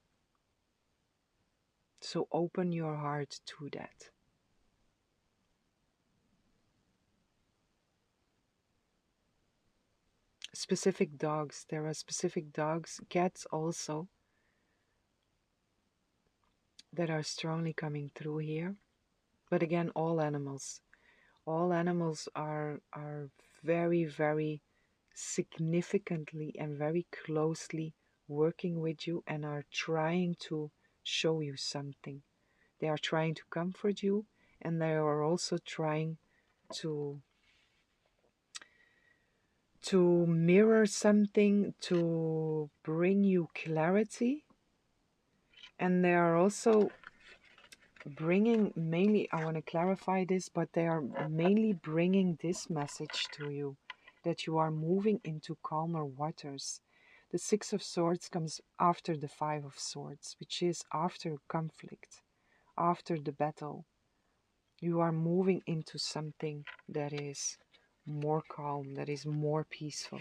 So open your heart to that. Specific dogs, there are specific dogs, cats also, that are strongly coming through here. But again, all animals are very, very significantly and very closely working with you and are trying to show you something. They are trying to comfort you, and they are also trying to mirror something, to bring you clarity. And they are also bringing, mainly, I want to clarify this, but they are mainly bringing this message to you, that you are moving into calmer waters. The Six of Swords comes after the Five of Swords, which is after conflict, after the battle. You are moving into something that is more calm, that is more peaceful.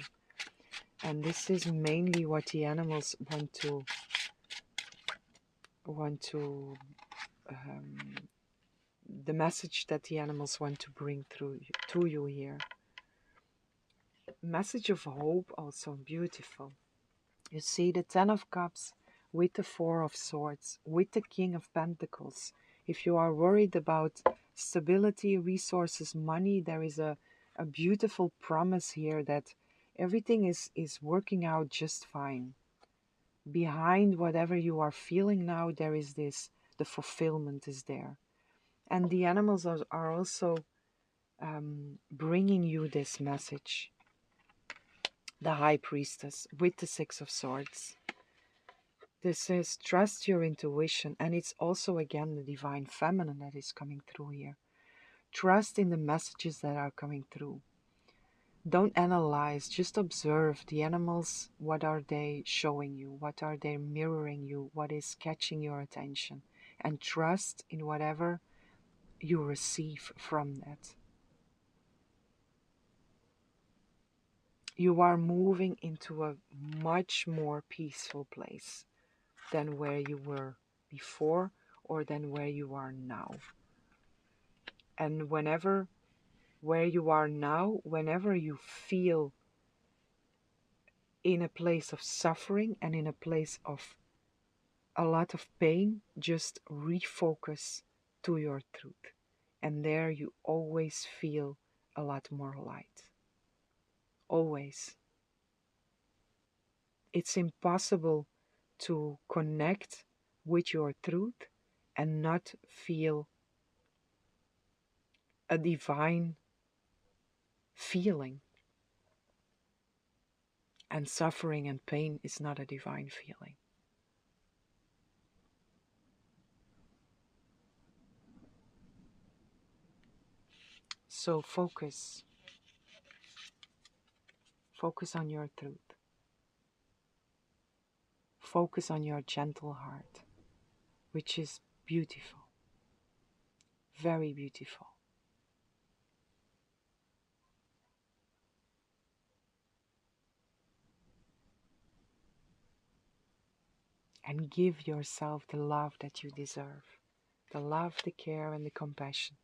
And this is mainly what the animals want to the message that the animals want to bring through to you here. Message of hope, also beautiful. You see the Ten of Cups with the Four of Swords, with the King of Pentacles. If you are worried about stability, resources, money, there is a beautiful promise here that everything is working out just fine. Behind whatever you are feeling now, there is this, the fulfillment is there. And the animals are also bringing you this message. The High Priestess with the Six of Swords. This is trust your intuition, and it's also again the Divine Feminine that is coming through here. Trust in the messages that are coming through. Don't analyze, just observe the animals. What are they showing you? What are they mirroring you? What is catching your attention? And trust in whatever you receive from that. You are moving into a much more peaceful place than where you were before or than where you are now. And where you are now, whenever you feel in a place of suffering and in a place of a lot of pain, just refocus to your truth. And there you always feel a lot more light. Always. It's impossible to connect with your truth and not feel a divine feeling. And suffering and pain is not a divine feeling. So focus. Focus on your truth. Focus on your gentle heart, which is beautiful. Very beautiful. And give yourself the love that you deserve. The love, the care, and the compassion,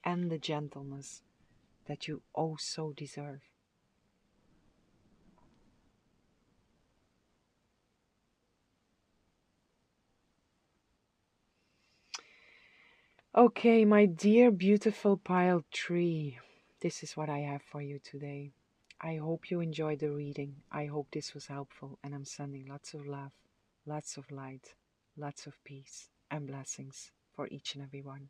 and the gentleness that you also deserve. Okay, my dear beautiful pile tree, this is what I have for you today. I hope you enjoyed the reading. I hope this was helpful, and I'm sending lots of love, lots of light, lots of peace, and blessings for each and every one.